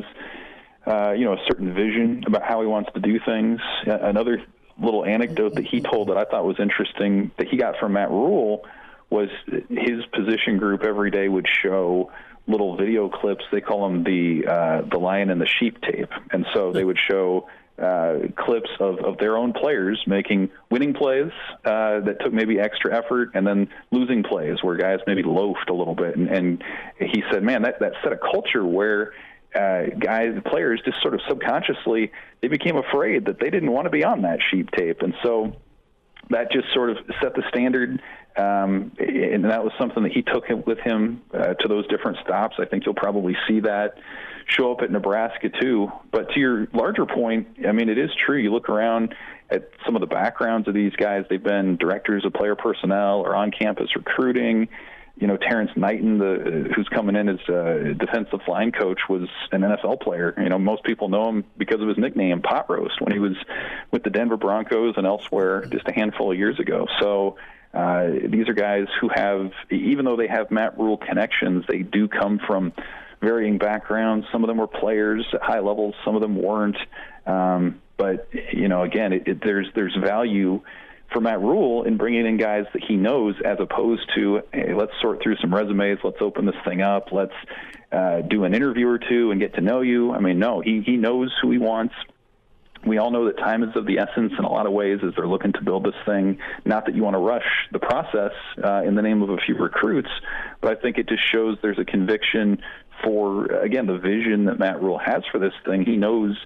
a certain vision about how he wants to do things. Another little anecdote that he told that I thought was interesting that he got from Matt Rule was his position group every day would show little video clips. They call them the lion and the sheep tape. And so they would show clips of their own players making winning plays that took maybe extra effort, and then losing plays where guys maybe loafed a little bit. And he said, man, that set a culture where players just sort of subconsciously, they became afraid that they didn't want to be on that sheep tape. And so that just sort of set the standard. And that was something that he took with him to those different stops. I think you'll probably see that show up at Nebraska too. But to your larger point, I mean, it is true. You look around at some of the backgrounds of these guys. They've been directors of player personnel or on-campus recruiting. Terrence Knighton, who's coming in as a defensive line coach, was an NFL player. Most people know him because of his nickname, Pot Roast, when he was with the Denver Broncos and elsewhere just a handful of years ago. So these are guys who have, even though they have Matt Rule connections, they do come from varying backgrounds. Some of them were players at high levels, some of them weren't. But again, there's value for Matt Rule in bringing in guys that he knows, as opposed to, hey, let's sort through some resumes, let's open this thing up, let's do an interview or two and get to know you. I mean, no, he knows who he wants. We all know that time is of the essence in a lot of ways as they're looking to build this thing. Not that you want to rush the process in the name of a few recruits, but I think it just shows there's a conviction for, again, the vision that Matt Rule has for this thing. He knows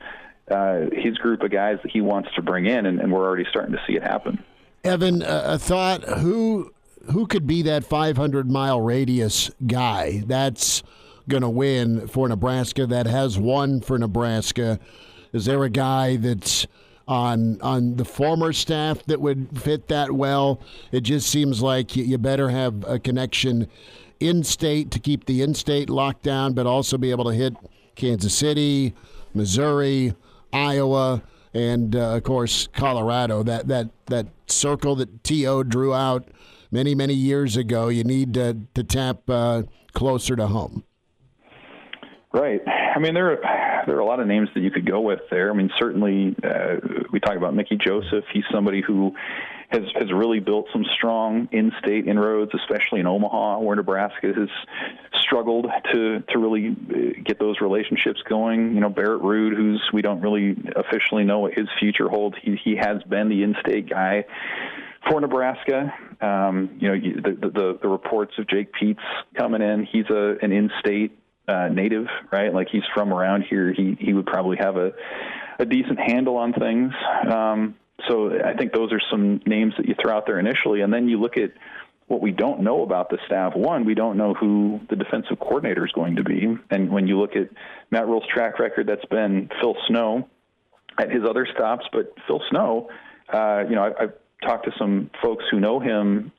his group of guys that he wants to bring in, and we're already starting to see it happen. Evan, a thought, who could be that 500-mile radius guy that's going to win for Nebraska, that has won for Nebraska? Is there a guy that's on the former staff that would fit that well? It just seems like you better have a connection in-state to keep the in-state locked down, but also be able to hit Kansas City, Missouri, Iowa, and, of course, Colorado. That circle that T.O. drew out many, many years ago, you need to tap closer to home. Right. I mean, there are a lot of names that you could go with there. I mean, certainly we talk about Mickey Joseph. He's somebody who has really built some strong in-state inroads, especially in Omaha, where Nebraska has struggled to really get those relationships going. Barrett Ruud, we don't really officially know what his future holds. He has been the in-state guy for Nebraska. The reports of Jake Peets coming in, he's an in-state native, right? Like, he's from around here. He would probably have a decent handle on things. So I think those are some names that you throw out there initially, and then you look at what we don't know about the staff. One, we don't know who the defensive coordinator is going to be, and when you look at Matt Rule's track record, that's been Phil Snow at his other stops. But Phil Snow, I've talked to some folks who know him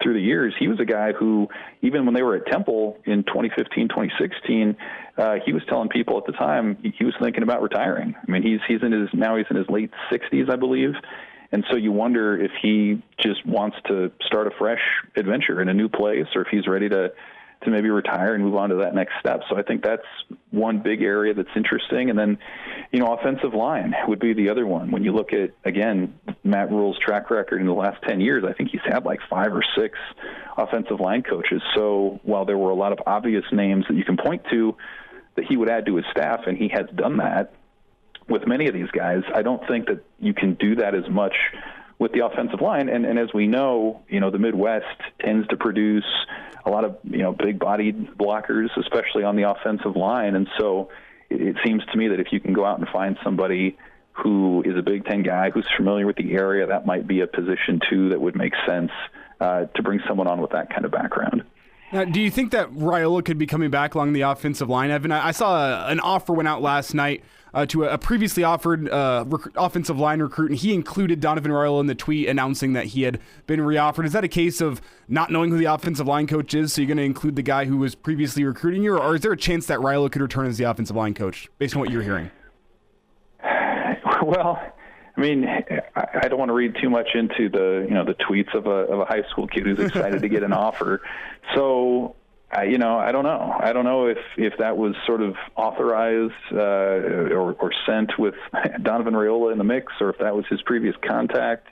through the years. He was a guy who, even when they were at Temple in 2015, 2016, he was telling people at the time he was thinking about retiring. I mean, he's in his late 60s, I believe. And so you wonder if he just wants to start a fresh adventure in a new place, or if he's ready to maybe retire and move on to that next step. So I think that's one big area that's interesting. And then, offensive line would be the other one. When you look at, again, Matt Rule's track record in the last 10 years, I think he's had like 5 or 6 offensive line coaches. So while there were a lot of obvious names that you can point to that he would add to his staff, and he has done that with many of these guys, I don't think that you can do that as much with the offensive line. And as we know, the Midwest tends to produce a lot of, big-bodied blockers, especially on the offensive line. And so it seems to me that if you can go out and find somebody who is a Big Ten guy who's familiar with the area, that might be a position, too, that would make sense to bring someone on with that kind of background. Now, do you think that Raiola could be coming back along the offensive line, Evan? I saw an offer went out last night to a previously offered offensive line recruit, and he included Donovan Raiola in the tweet announcing that he had been reoffered. Is that a case of not knowing who the offensive line coach is, so you're going to include the guy who was previously recruiting you, or is there a chance that Raiola could return as the offensive line coach, based on what you're hearing? Well, I mean, I don't want to read too much into the tweets of a high school kid who's excited to get an offer. So, I don't know. I don't know if that was sort of authorized or sent with Donovan Raiola in the mix, or if that was his previous contact,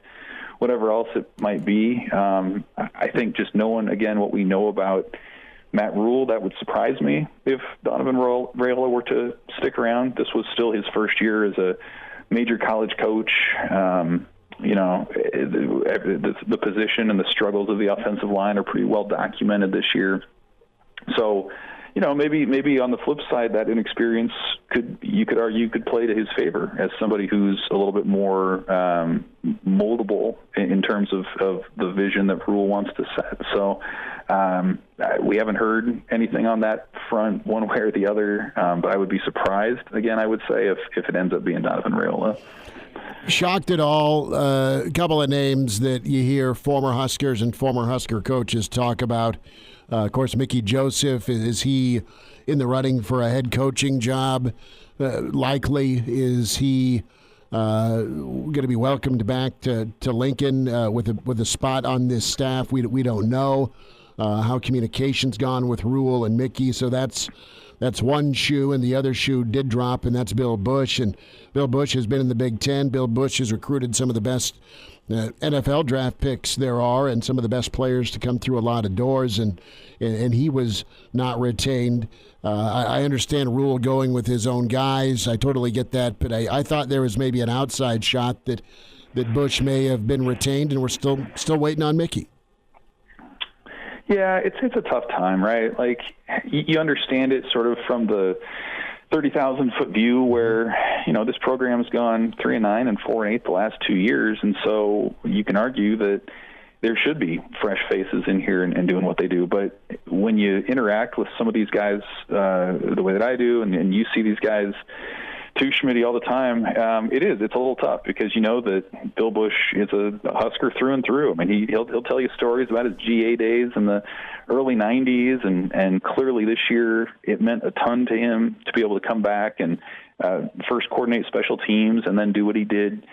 whatever else it might be. I think just knowing, again, what we know about Matt Rule, that would surprise me if Donovan Raiola were to stick around. This was still his first year as a major college coach. The position and the struggles of the offensive line are pretty well documented this year. So, maybe on the flip side, that inexperience you could argue could play to his favor as somebody who's a little bit more moldable in terms of the vision that Rule wants to set. So we haven't heard anything on that front one way or the other, but I would be surprised, again, I would say, if it ends up being Donovan Raiola. Shocked at all, a couple of names that you hear former Huskers and former Husker coaches talk about. Of course, Mickey Joseph, is he in the running for a head coaching job? Likely. Is he going to be welcomed back to Lincoln with a spot on this staff? We don't know how communication's gone with Rule and Mickey, so that's one shoe, and the other shoe did drop, and that's Bill Busch. And Bill Busch has been in the Big Ten. Bill Busch has recruited some of the best NFL draft picks there are, and some of the best players to come through a lot of doors, and he was not retained. I understand Rule going with his own guys. I totally get that, but I thought there was maybe an outside shot that Busch may have been retained, and we're still waiting on Mickey. Yeah, it's a tough time, right? Like, you understand it sort of from the 30,000-foot view where, this program's gone 3-9 and 4-8 the last 2 years, and so you can argue that there should be fresh faces in here and doing what they do. But when you interact with some of these guys the way that I do, and you see these guys too, Schmidty, all the time, it's a little tough because you know that Bill Busch is a Husker through and through. I mean, he'll tell you stories about his GA days in the early 90s, and clearly this year it meant a ton to him to be able to come back and first coordinate special teams and then do what he did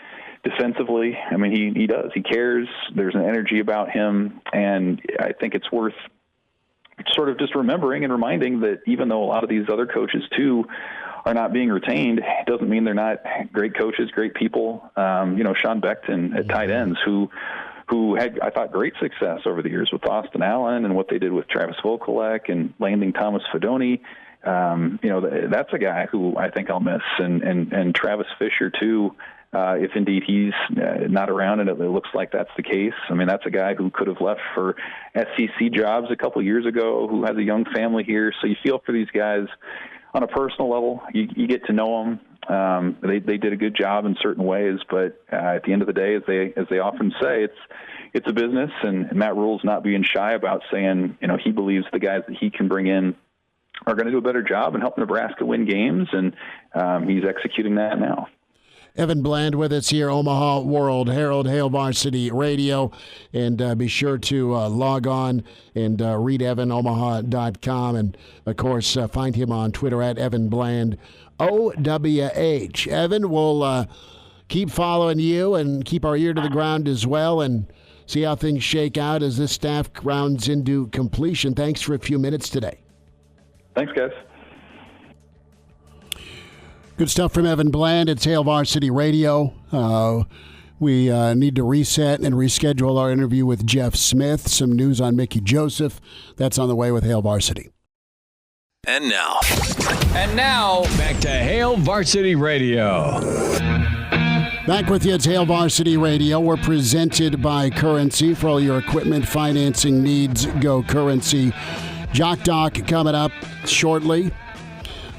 defensively. I mean, he does. He cares. There's an energy about him, and I think it's worth sort of just remembering and reminding that even though a lot of these other coaches too are not being retained, it doesn't mean they're not great coaches, great people. Sean Beckton at tight ends who had, I thought, great success over the years with Austin Allen and what they did with Travis Vokolek and landing Thomas Fedoni. That's a guy who I think I'll miss, and Travis Fisher too. If indeed he's not around, and it looks like that's the case. I mean, that's a guy who could have left for SEC jobs a couple years ago, who has a young family here. So you feel for these guys on a personal level. You get to know them. They did a good job in certain ways, but at the end of the day, as they often say, it's a business, and Matt Rule's not being shy about saying, he believes the guys that he can bring in are going to do a better job and help Nebraska win games, and he's executing that now. Evan Bland with us here, Omaha World Herald, Hail Varsity Radio. And be sure to log on and read EvanOmaha.com. And, of course, find him on Twitter at Evan Bland, OWH. Evan, we'll keep following you and keep our ear to the ground as well and see how things shake out as this staff rounds into completion. Thanks for a few minutes today. Thanks, guys. Good stuff from Evan Bland. It's Hail Varsity Radio. We need to reset and reschedule our interview with Jeff Smith. Some news on Mickey Joseph. That's on the way with Hail Varsity. And now, back to Hail Varsity Radio. Back with you. It's Hail Varsity Radio. We're presented by Currency. For all your equipment financing needs, go Currency. Jock Doc coming up shortly.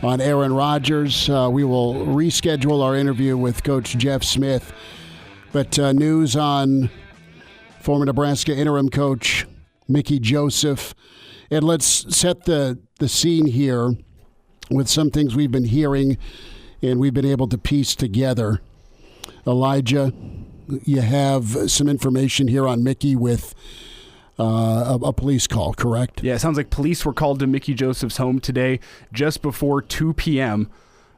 On Aaron Rodgers, we will reschedule our interview with Coach Jeff Smith. But news on former Nebraska interim coach Mickey Joseph. And let's set the scene here with some things we've been hearing and we've been able to piece together. Elijah, you have some information here on Mickey with a police call, correct? Yeah, it sounds like police were called to Mickey Joseph's home today just before 2 p.m.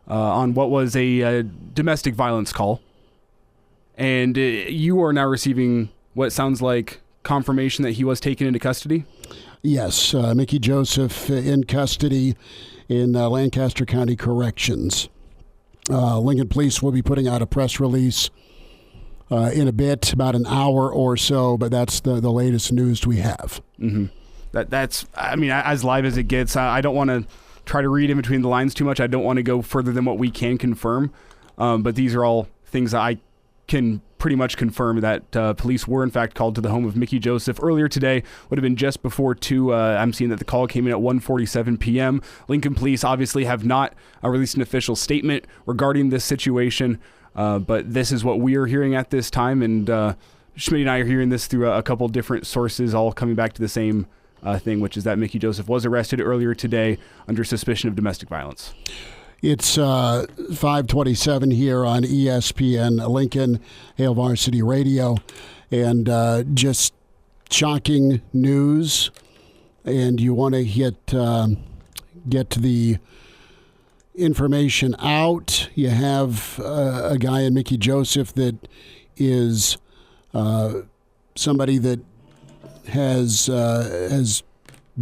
On what was a domestic violence call. And you are now receiving what sounds like confirmation that he was taken into custody? Yes, Mickey Joseph in custody in Lancaster County Corrections. Lincoln Police will be putting out a press release in a bit, about an hour or so, but that's the latest news we have. Mm-hmm. That's, I mean, as live as it gets. I don't want to try to read in between the lines too much. I don't want to go further than what we can confirm, but these are all things that I can pretty much confirm that police were in fact called to the home of Mickey Joseph earlier today. Would have been just before 2. I'm seeing that the call came in at 1:47 p.m. Lincoln Police obviously have not released an official statement regarding this situation, but this is what we are hearing at this time, and Schmidt and I are hearing this through a couple different sources, all coming back to the same thing, which is that Mickey Joseph was arrested earlier today under suspicion of domestic violence. It's 5:27 here on ESPN Lincoln, Hail Varsity Radio, and just shocking news. And you want to get the information out. You have a guy in Mickey Joseph that is somebody that has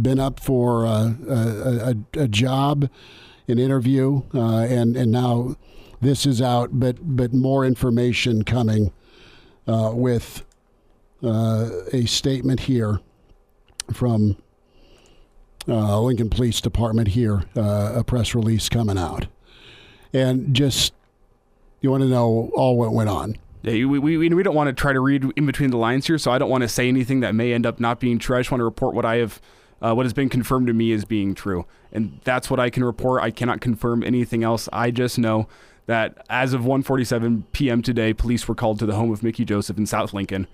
been up for a job, an interview, and now this is out, but more information coming with a statement here from Lincoln Police Department here, a press release coming out. And just, you want to know all what went on. Yeah, we don't want to try to read in between the lines here, so I don't want to say anything that may end up not being true. I just want to report what what has been confirmed to me as being true. And that's what I can report. I cannot confirm anything else. I just know that as of 1:47 p.m. today, police were called to the home of Mickey Joseph in South Lincoln.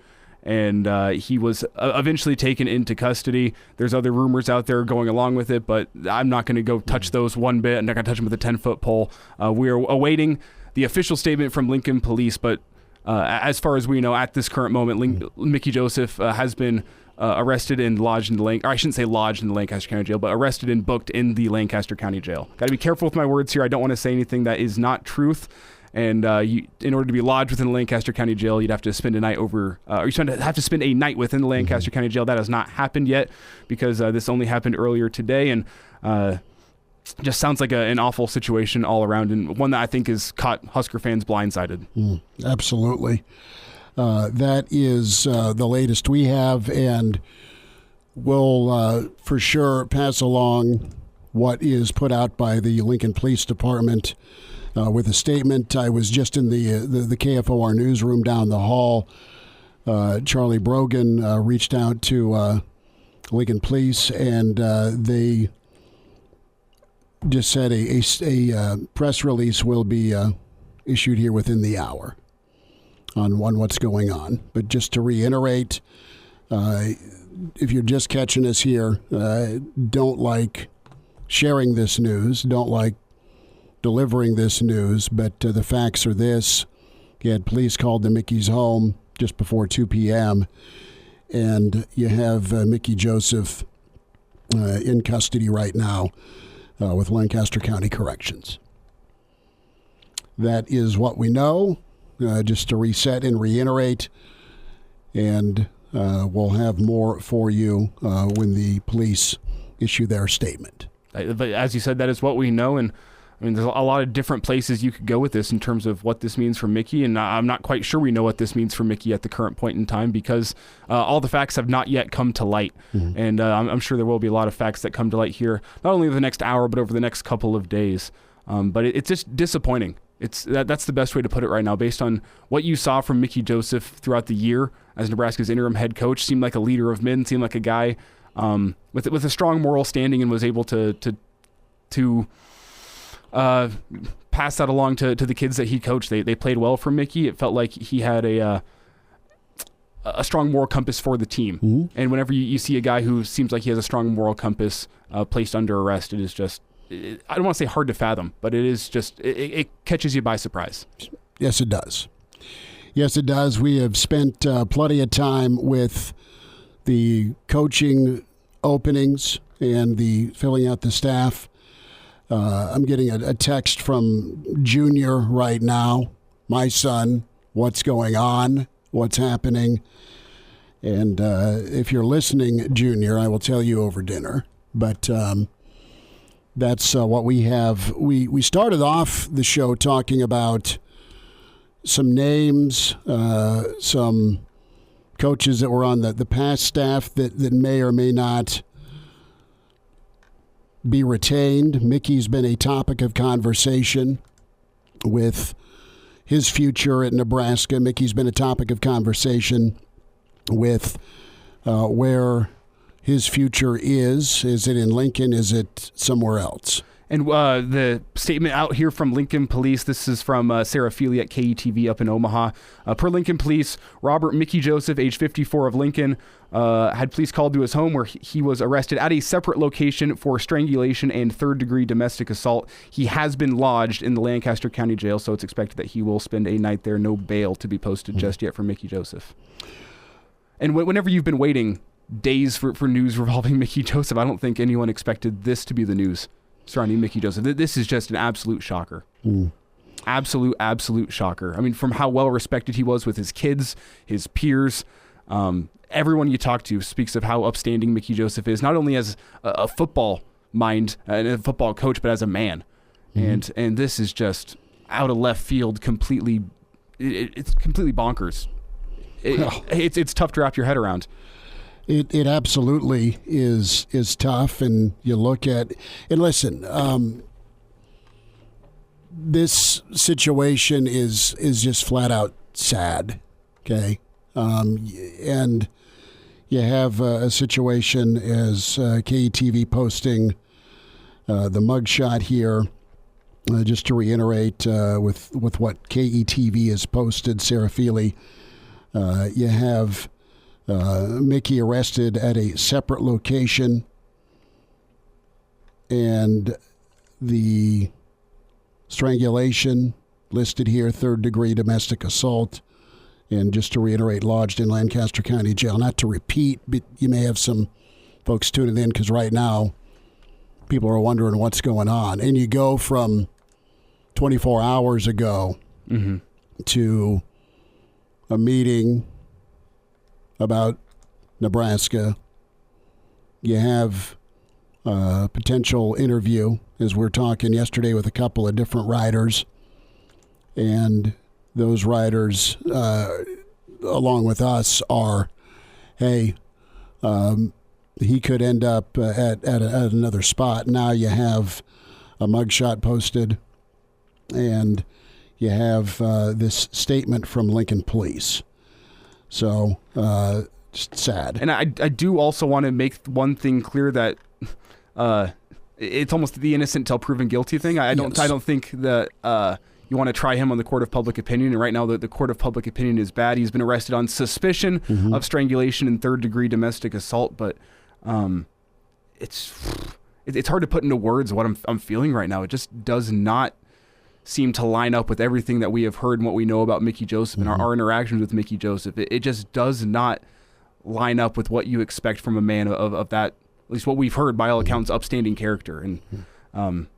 And he was eventually taken into custody. There's other rumors out there going along with it, but I'm not going to go touch those one bit. I'm not going to touch them with a 10-foot pole. We are awaiting the official statement from Lincoln Police, but as far as we know, at this current moment, Mickey Joseph has been arrested and lodged in the I shouldn't say lodged in the Lancaster County Jail, but arrested and booked in the Lancaster County Jail. Got to be careful with my words here. I don't want to say anything that is not truth. And in order to be lodged within the Lancaster County Jail, you'd have to spend a night have to spend a night within the Lancaster County Jail. That has not happened yet because this only happened earlier today, and just sounds like an awful situation all around, and one that I think has caught Husker fans blindsided. Absolutely. That is the latest we have, and we'll for sure pass along what is put out by the Lincoln Police Department with a statement. I was just in the KFOR newsroom down the hall. Charlie Brogan reached out to Lincoln Police, and they just said a press release will be issued here within the hour on what's going on. But just to reiterate, if you're just catching us here, don't like sharing this news, don't like delivering this news, but the facts are this. You had police called to Mickey's home just before 2 p.m., and you have Mickey Joseph in custody right now with Lancaster County Corrections. That is what we know. Just to reset and reiterate, and we'll have more for you when the police issue their statement. But as you said, that is what we know, and I mean, there's a lot of different places you could go with this in terms of what this means for Mickey, and I'm not quite sure we know what this means for Mickey at the current point in time because all the facts have not yet come to light, and I'm sure there will be a lot of facts that come to light here, not only over the next hour, but over the next couple of days. But it's just disappointing. That's the best way to put it right now, based on what you saw from Mickey Joseph throughout the year as Nebraska's interim head coach. Seemed like a leader of men, seemed like a guy with a strong moral standing, and was able to pass that along to the kids that he coached. They played well for Mickey. It felt like he had a strong moral compass for the team. And whenever you see a guy who seems like he has a strong moral compass placed under arrest, it is just, I don't want to say hard to fathom, but it is just, it catches you by surprise. Yes, it does. Yes, it does. We have spent plenty of time with the coaching openings and the filling out the staff. I'm getting a text from Junior right now, my son, what's going on, what's happening. And if you're listening, Junior, I will tell you over dinner. But that's what we have. We started off the show talking about some names, some coaches that were on the past staff that may or may not be retained. Mickey's been a topic of conversation with his future at Nebraska. Mickey's been a topic of conversation with where his future is. Is it in Lincoln? Is it somewhere else? And the statement out here from Lincoln Police, this is from Sarah Feely at KETV up in Omaha. Per Lincoln Police, Robert Mickey Joseph, age 54 of Lincoln, had police called to his home where he was arrested at a separate location for strangulation and third-degree domestic assault. He has been lodged in the Lancaster County Jail, so it's expected that he will spend a night there. No bail to be posted just yet for Mickey Joseph. And whenever you've been waiting days for news revolving Mickey Joseph, I don't think anyone expected this to be the news surrounding Mickey Joseph. This is just an absolute shocker. Absolute shocker. I mean, from how well respected he was with his kids, his peers, everyone you talk to speaks of how upstanding Mickey Joseph is, not only as a football mind and a football coach, but as a man. And this is just out of left field, completely. It's completely bonkers. It's tough to wrap your head around. It absolutely is tough, and you look at and listen. This situation is just flat out sad. Okay, and you have a situation as KETV posting the mugshot here. Just to reiterate with what KETV has posted, Sarah Feely, you have Mickey arrested at a separate location, and the strangulation listed here, third-degree domestic assault, and just to reiterate, lodged in Lancaster County Jail. Not to repeat, but you may have some folks tuning in because right now people are wondering what's going on. And you go from 24 hours ago to a meeting about Nebraska. You have a potential interview, as we're talking yesterday, with a couple of different writers. And those writers, along with us, are, hey, he could end up at another spot. Now you have a mugshot posted, and you have this statement from Lincoln Police. So, just sad. And I do also want to make one thing clear that it's almost the innocent till proven guilty thing. I don't think that you want to try him on the court of public opinion. And right now, the court of public opinion is bad. He's been arrested on suspicion of strangulation and third-degree domestic assault. But it's hard to put into words what I'm feeling right now. It just does not seem to line up with everything that we have heard and what we know about Mickey Joseph and our interactions with Mickey Joseph. It just does not line up with what you expect from a man of that, at least what we've heard, by all accounts, upstanding character. And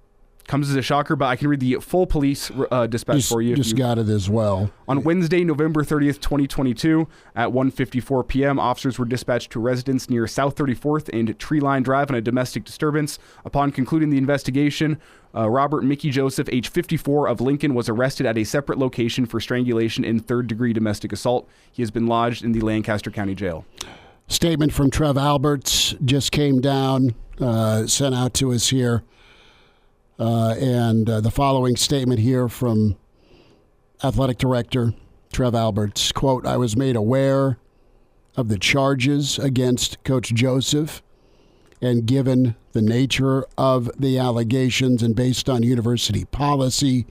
comes as a shocker, but I can read the full police dispatch for you. Just got it as well. On Wednesday, November 30th, 2022, at 1:54 p.m., officers were dispatched to a residence near South 34th and Tree Line Drive on a domestic disturbance. Upon concluding the investigation, Robert Mickey Joseph, age 54 of Lincoln, was arrested at a separate location for strangulation and third-degree domestic assault. He has been lodged in the Lancaster County Jail. Statement from Trev Alberts just came down, sent out to us here. And the following statement here from Athletic Director Trev Alberts, quote, "I was made aware of the charges against Coach Joseph, and given the nature of the allegations and based on university policy,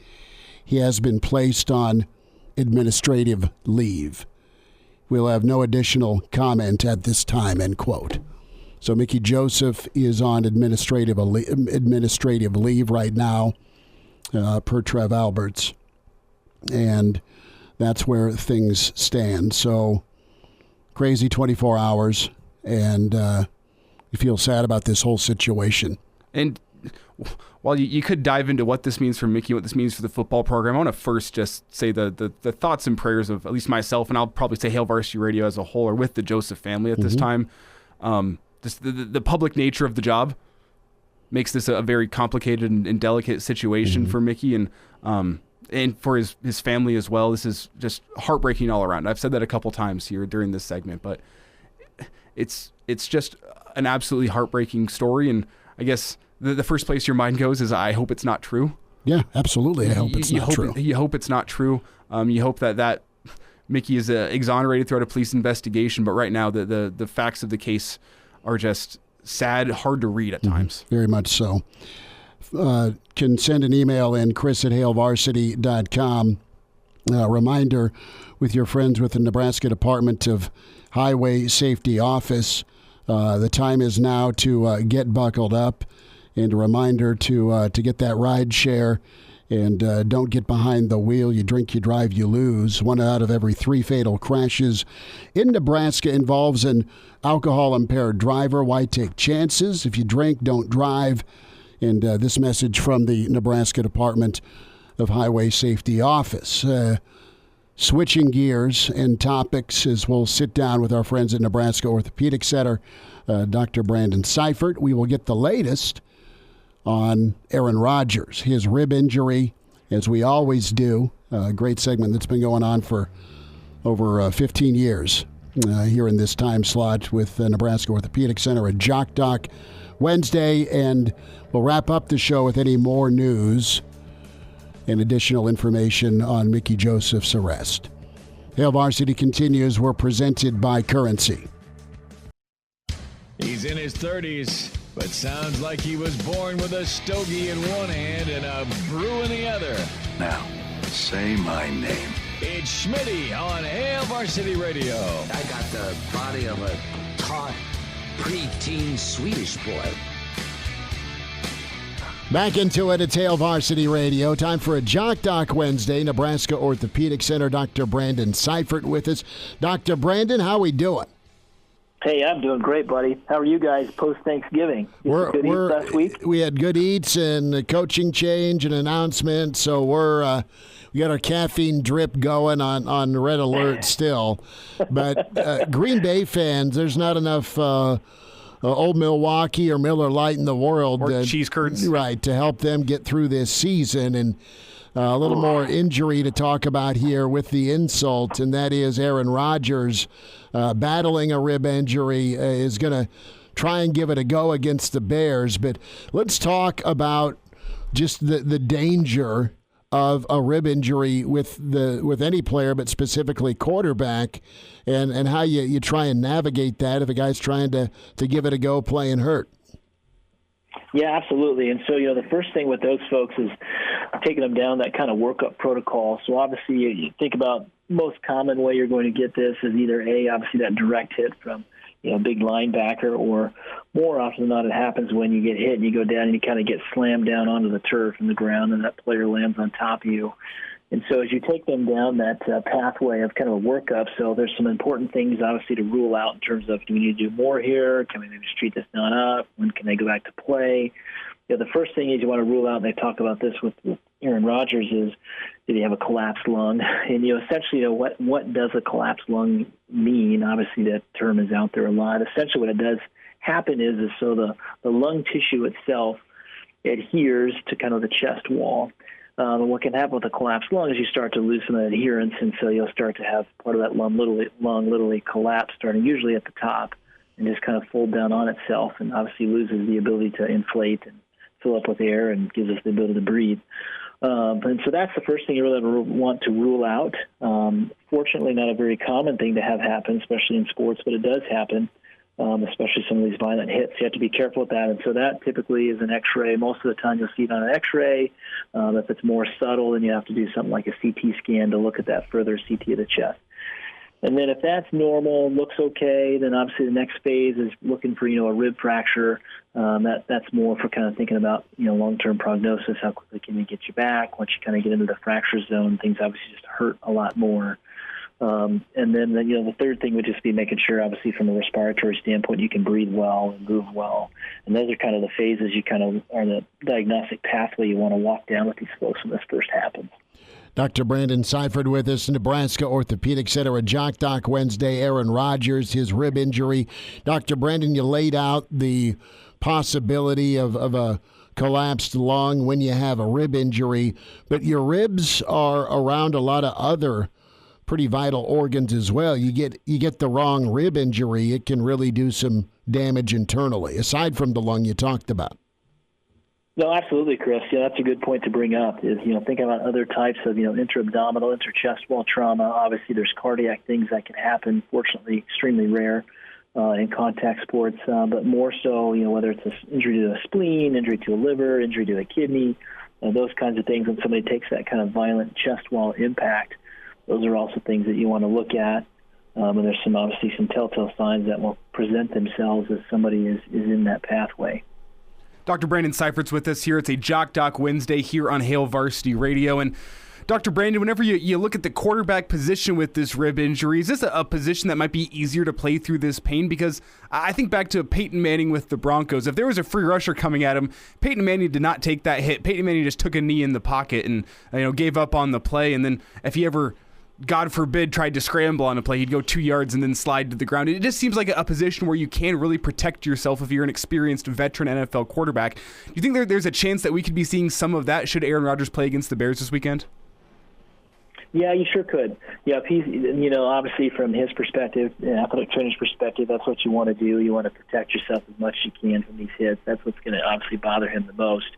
he has been placed on administrative leave. We'll have no additional comment at this time," end quote. So Mickey Joseph is on administrative leave right now, per Trev Alberts. And that's where things stand. So crazy 24 hours, and you feel sad about this whole situation. And while you could dive into what this means for Mickey, what this means for the football program, I want to first just say the thoughts and prayers of at least myself, and I'll probably say Hail Varsity Radio as a whole, are with the Joseph family at this time. Just the public nature of the job makes this a very complicated and delicate situation for Mickey and for his family as well. This is just heartbreaking all around. I've said that a couple times here during this segment, but it's just an absolutely heartbreaking story. And I guess the first place your mind goes is, I hope it's not true. Yeah, absolutely. I hope it's not true. You hope it's not true. You hope that Mickey is exonerated throughout a police investigation. But right now, the facts of the case are just sad, hard to read at times. Very much so. Can send an email in, chris@hailvarsity.com. Reminder with your friends with the Nebraska Department of Highway Safety Office. The time is now to get buckled up, and a reminder to get that ride share, and don't get behind the wheel. You drink, you drive, you lose. 1 out of every 3 fatal crashes in Nebraska involves an alcohol-impaired driver. Why take chances? If you drink, don't drive. And this message from the Nebraska Department of Highway Safety Office. Switching gears and topics as we'll sit down with our friends at Nebraska Orthopedic Center, Dr. Brandon Seifert. We will get the latest on Aaron Rodgers, his rib injury, as we always do. A great segment that's been going on for over 15 years here in this time slot with the Nebraska Orthopedic Center at Jock Doc Wednesday. And we'll wrap up the show with any more news and additional information on Mickey Joseph's arrest. Hail Varsity continues. We're presented by Currency. He's in his 30s, but sounds like he was born with a stogie in one hand and a brew in the other. Now, say my name. It's Schmidty on Hail Varsity Radio. I got the body of a taut, preteen Swedish boy. Back into it at Hail Varsity Radio. Time for a Jock Doc Wednesday. Nebraska Orthopedic Center, Dr. Brandon Seifert with us. Dr. Brandon, how we doing? Hey, I'm doing great, buddy. How are you guys post-Thanksgiving? Good eats last week? We had good eats and a coaching change and announcement, so we got our caffeine drip going on red alert still. But Green Bay fans, there's not enough Old Milwaukee or Miller Lite in the world. Or cheese curds. Right, to help them get through this season. And a little more injury to talk about here with the insult, and that is Aaron Rodgers battling a rib injury, is going to try and give it a go against the Bears. But let's talk about just the danger of a rib injury with any player, but specifically quarterback, and how you try and navigate that if a guy's trying to give it a go playing hurt. Yeah, absolutely. And so, the first thing with those folks is taking them down that kind of workup protocol. So obviously you think about most common way you're going to get this is either obviously that direct hit from, a big linebacker, or more often than not it happens when you get hit and you go down and you kind of get slammed down onto the turf and the ground and that player lands on top of you. And so as you take them down that pathway of kind of a workup, so there's some important things obviously to rule out in terms of, do we need to do more here? Can we maybe just treat this down up? When can they go back to play? The first thing is you want to rule out, and they talk about this with Aaron Rodgers, is did he have a collapsed lung? And essentially, what does a collapsed lung mean? Obviously, that term is out there a lot. Essentially, what it does happen is so the lung tissue itself adheres to kind of the chest wall. And what can happen with a collapsed lung is you start to lose some of that adherence, and so you'll start to have part of that lung literally collapse, starting usually at the top, and just kind of fold down on itself, and obviously loses the ability to inflate and fill up with air and gives us the ability to breathe. And so that's the first thing you really want to rule out. Fortunately, not a very common thing to have happen, especially in sports, but it does happen, especially some of these violent hits. You have to be careful with that. And so that typically is an X-ray. Most of the time you'll see it on an X-ray. If it's more subtle, then you have to do something like a CT scan to look at that further, CT of the chest. And then if that's normal, looks okay, then obviously the next phase is looking for, a rib fracture. That's more for kind of thinking about, long-term prognosis, how quickly can we get you back. Once you kind of get into the fracture zone, things obviously just hurt a lot more. And then the third thing would just be making sure, obviously, from a respiratory standpoint, you can breathe well and move well. And those are kind of the phases you kind of are the diagnostic pathway you want to walk down with these folks when this first happens. Dr. Brandon Seifert with us, Nebraska Orthopedic Center at Jock Doc Wednesday. Aaron Rodgers, his rib injury. Dr. Brandon, you laid out the possibility of a collapsed lung when you have a rib injury, but your ribs are around a lot of other pretty vital organs as well. You get the wrong rib injury, it can really do some damage internally, aside from the lung you talked about. No, absolutely, Chris. Yeah, that's a good point to bring up. Is thinking about other types of intra-abdominal, intra-chest wall trauma. Obviously, there's cardiac things that can happen. Fortunately, extremely rare in contact sports, but more so, whether it's an injury to a spleen, injury to a liver, injury to a kidney, those kinds of things. When somebody takes that kind of violent chest wall impact, those are also things that you want to look at. And there's obviously some telltale signs that will present themselves as somebody is in that pathway. Dr. Brandon Seifert's with us here. It's a Jock Doc Wednesday here on Hail Varsity Radio. And Dr. Brandon, whenever you look at the quarterback position with this rib injury, is this a position that might be easier to play through this pain? Because I think back to Peyton Manning with the Broncos. If there was a free rusher coming at him, Peyton Manning did not take that hit. Peyton Manning just took a knee in the pocket and gave up on the play. And then if he ever, God forbid, tried to scramble on a play, he'd go 2 yards and then slide to the ground. It just seems like a position where you can really protect yourself if you're an experienced veteran NFL quarterback. Do you think there's a chance that we could be seeing some of that should Aaron Rodgers play against the Bears this weekend? Yeah, you sure could. Yeah, if he's, obviously from his perspective, athletic trainer's perspective, that's what you want to do. You want to protect yourself as much as you can from these hits. That's what's going to obviously bother him the most.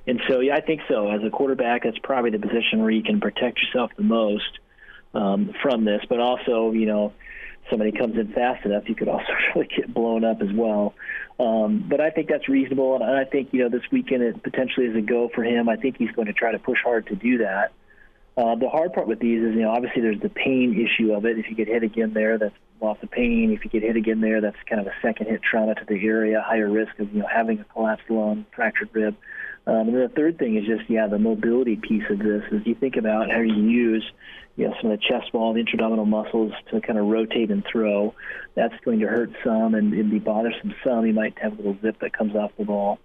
And so, yeah, I think so. As a quarterback, that's probably the position where you can protect yourself the most from this. But also, somebody comes in fast enough, you could also really get blown up as well. But I think that's reasonable, and I think, this weekend it potentially is a go for him. I think he's going to try to push hard to do that. The hard part with these is, obviously there's the pain issue of it. If you get hit again there, that's loss of pain. If you get hit again there, that's kind of a second hit trauma to the area, higher risk of, having a collapsed lung, fractured rib. And then the third thing is just, the mobility piece of this is you think about how you use, some of the chest wall, the intra-abdominal muscles to kind of rotate and throw. That's going to hurt some and be bothersome some. You might have a little zip that comes off the ball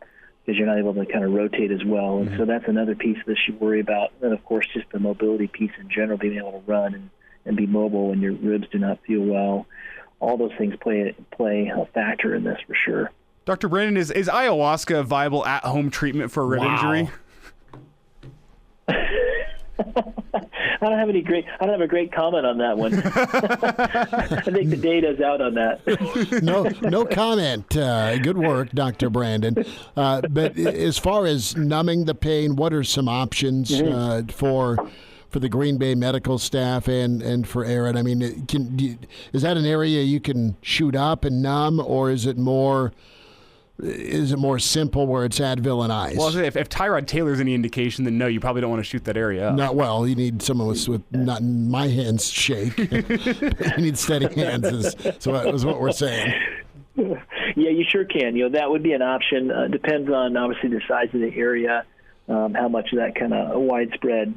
because you're not able to kind of rotate as well. And so that's another piece of this you worry about. And then, of course, just the mobility piece in general, being able to run and be mobile when your ribs do not feel well. All those things play a factor in this for sure. Dr. Brandon, is ayahuasca a viable at-home treatment for a rib injury? I don't have a great comment on that one. I think the data's out on that. No comment. Good work, Dr. Brandon. But as far as numbing the pain, what are some options for the Green Bay medical staff and for Aaron? I mean, is that an area you can shoot up and numb, or is it more simple where it's Advil and ice? Well, if Tyrod Taylor's any indication, then no, you probably don't want to shoot that area up. Not well. You need someone with not my hands shake. You need steady hands. So that was what we're saying. Yeah, you sure can. That would be an option. Depends on obviously the size of the area, how much of that kind of widespread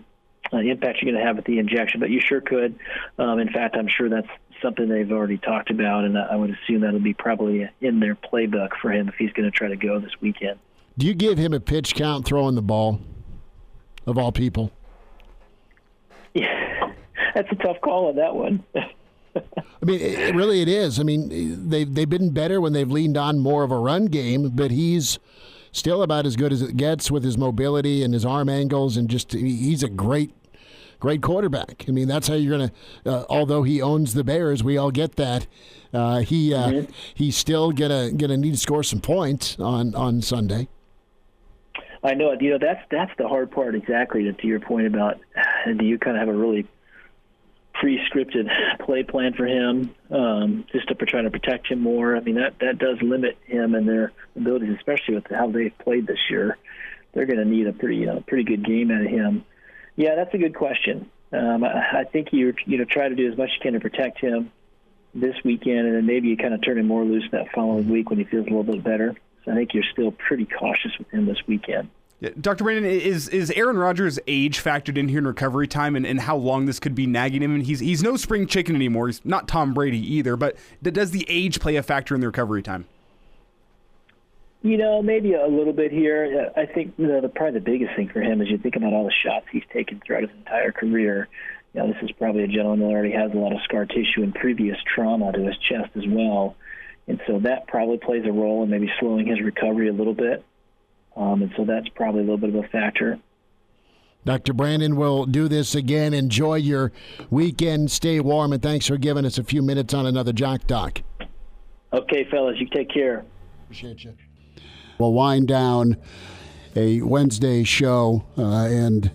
impact you're going to have with the injection. But you sure could. In fact, I'm sure that's something they've already talked about, and I would assume that'll be probably in their playbook for him if he's going to try to go this weekend. Do you give him a pitch count throwing the ball, of all people? Yeah, that's a tough call on that one. I mean, it is. I mean, they've been better when they've leaned on more of a run game, but he's still about as good as it gets with his mobility and his arm angles, and just he's a great quarterback. I mean, that's how you're going to, although he owns the Bears, we all get that. He's still going to need to score some points on Sunday. I know. That's the hard part, exactly, to your point about do you kind of have a really pre-scripted play plan for him just to try to protect him more. I mean, that does limit him and their abilities, especially with how they've played this year. They're going to need a pretty good game out of him. Yeah, that's a good question. I think you try to do as much as you can to protect him this weekend, and then maybe you kind of turn him more loose that following week when he feels a little bit better. So I think you're still pretty cautious with him this weekend. Yeah, Dr. Brandon, is Aaron Rodgers' age factored in here in recovery time and how long this could be nagging him? And he's no spring chicken anymore. He's not Tom Brady either, but does the age play a factor in the recovery time? Maybe a little bit here. I think probably the biggest thing for him is you think about all the shots he's taken throughout his entire career. This is probably a gentleman that already has a lot of scar tissue and previous trauma to his chest as well. And so that probably plays a role in maybe slowing his recovery a little bit. And so that's probably a little bit of a factor. Dr. Brandon, we'll do this again. Enjoy your weekend. Stay warm, and thanks for giving us a few minutes on another Jock Doc. Okay, fellas, you take care. Appreciate you. We'll wind down a Wednesday show and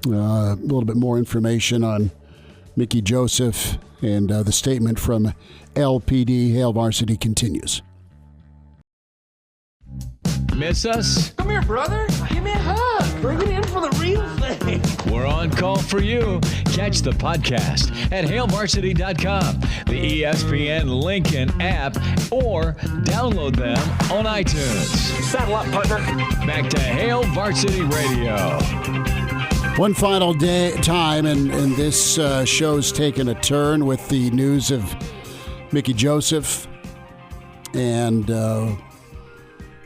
a little bit more information on Mickey Joseph and the statement from LPD. Hail Varsity continues. Miss us? Come here, brother. Give me a hug. Bring it in for the real thing. We're on call for you. Catch the podcast at hailvarsity.com, the ESPN Lincoln app, or download them on iTunes. Saddle up, partner. Back to Hail Varsity Radio. One final time, and this show's taken a turn with the news of Mickey Joseph, and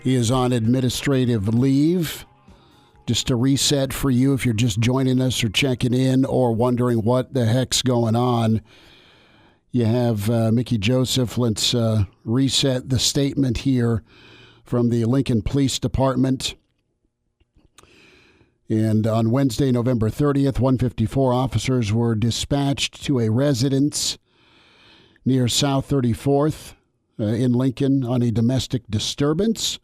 he is on administrative leave. Just to reset for you, if you're just joining us or checking in or wondering what the heck's going on, you have Mickey Joseph. Let's reset the statement here from the Lincoln Police Department. And on Wednesday, November 30th, 154 officers were dispatched to a residence near South 34th in Lincoln on a domestic disturbance.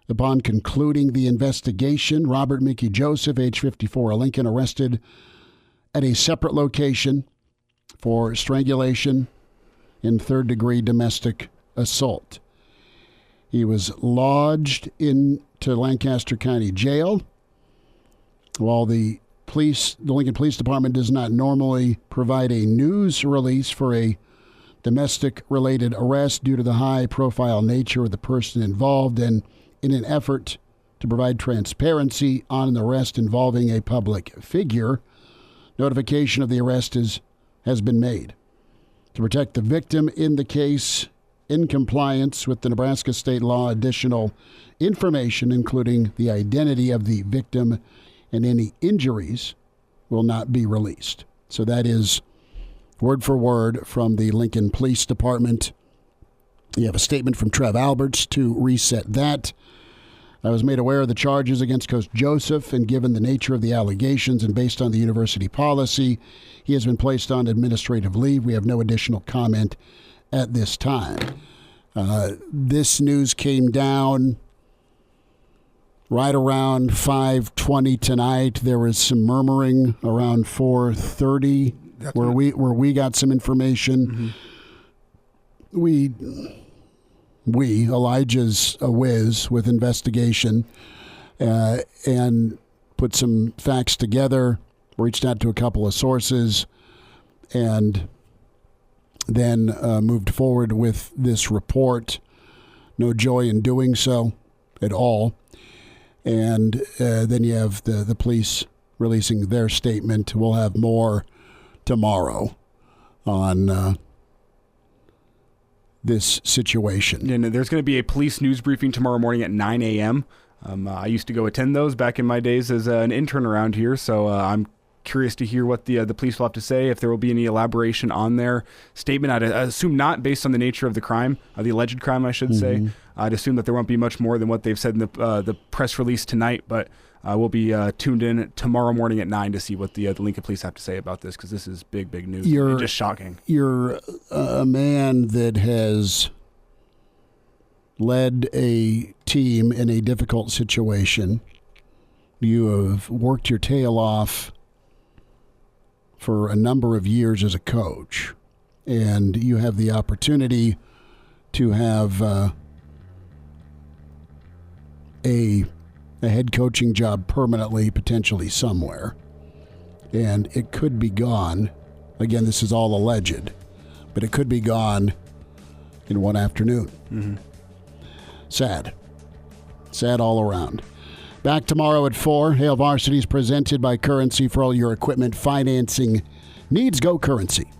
Upon concluding the investigation, Robert Mickey Joseph, age 54, of Lincoln, arrested at a separate location for strangulation and third-degree domestic assault. He was lodged into Lancaster County Jail. While the Lincoln Police Department does not normally provide a news release for a domestic-related arrest due to the high-profile nature of the person involved, and in an effort to provide transparency on an arrest involving a public figure, notification of the arrest has been made. To protect the victim in the case, in compliance with the Nebraska state law, additional information, including the identity of the victim and any injuries, will not be released. So that is word for word from the Lincoln Police Department. You have a statement from Trev Alberts to reset that. I was made aware of the charges against Coach Joseph, and given the nature of the allegations and based on the university policy, he has been placed on administrative leave. We have no additional comment at this time. This news came down right around 5:20 tonight. There was some murmuring around 4:30 where we got some information. Mm-hmm. Elijah's a whiz with investigation, and put some facts together, reached out to a couple of sources, and then moved forward with this report. No joy in doing so at all. And then you have the police releasing their statement. We'll have more tomorrow on this situation. And there's going to be a police news briefing tomorrow morning at 9 a.m. I used to go attend those back in my days as an intern around here, so I'm curious to hear what the police will have to say, if there will be any elaboration on their statement. I'd assume not, based on the nature of the crime, the alleged crime, I should say. I'd assume that there won't be much more than what they've said in the press release tonight, but we'll be tuned in tomorrow morning at 9 to see what the Lincoln police have to say about this, because this is big news. It's just shocking. You're a man that has led a team in a difficult situation. You have worked your tail off for a number of years as a coach, and you have the opportunity to have a head coaching job permanently, potentially somewhere, and it could be gone. Again, this is all alleged, but it could be gone in one afternoon. Sad all around. Back tomorrow at 4. Hail Varsity is presented by Currency for all your equipment financing needs. Go Currency.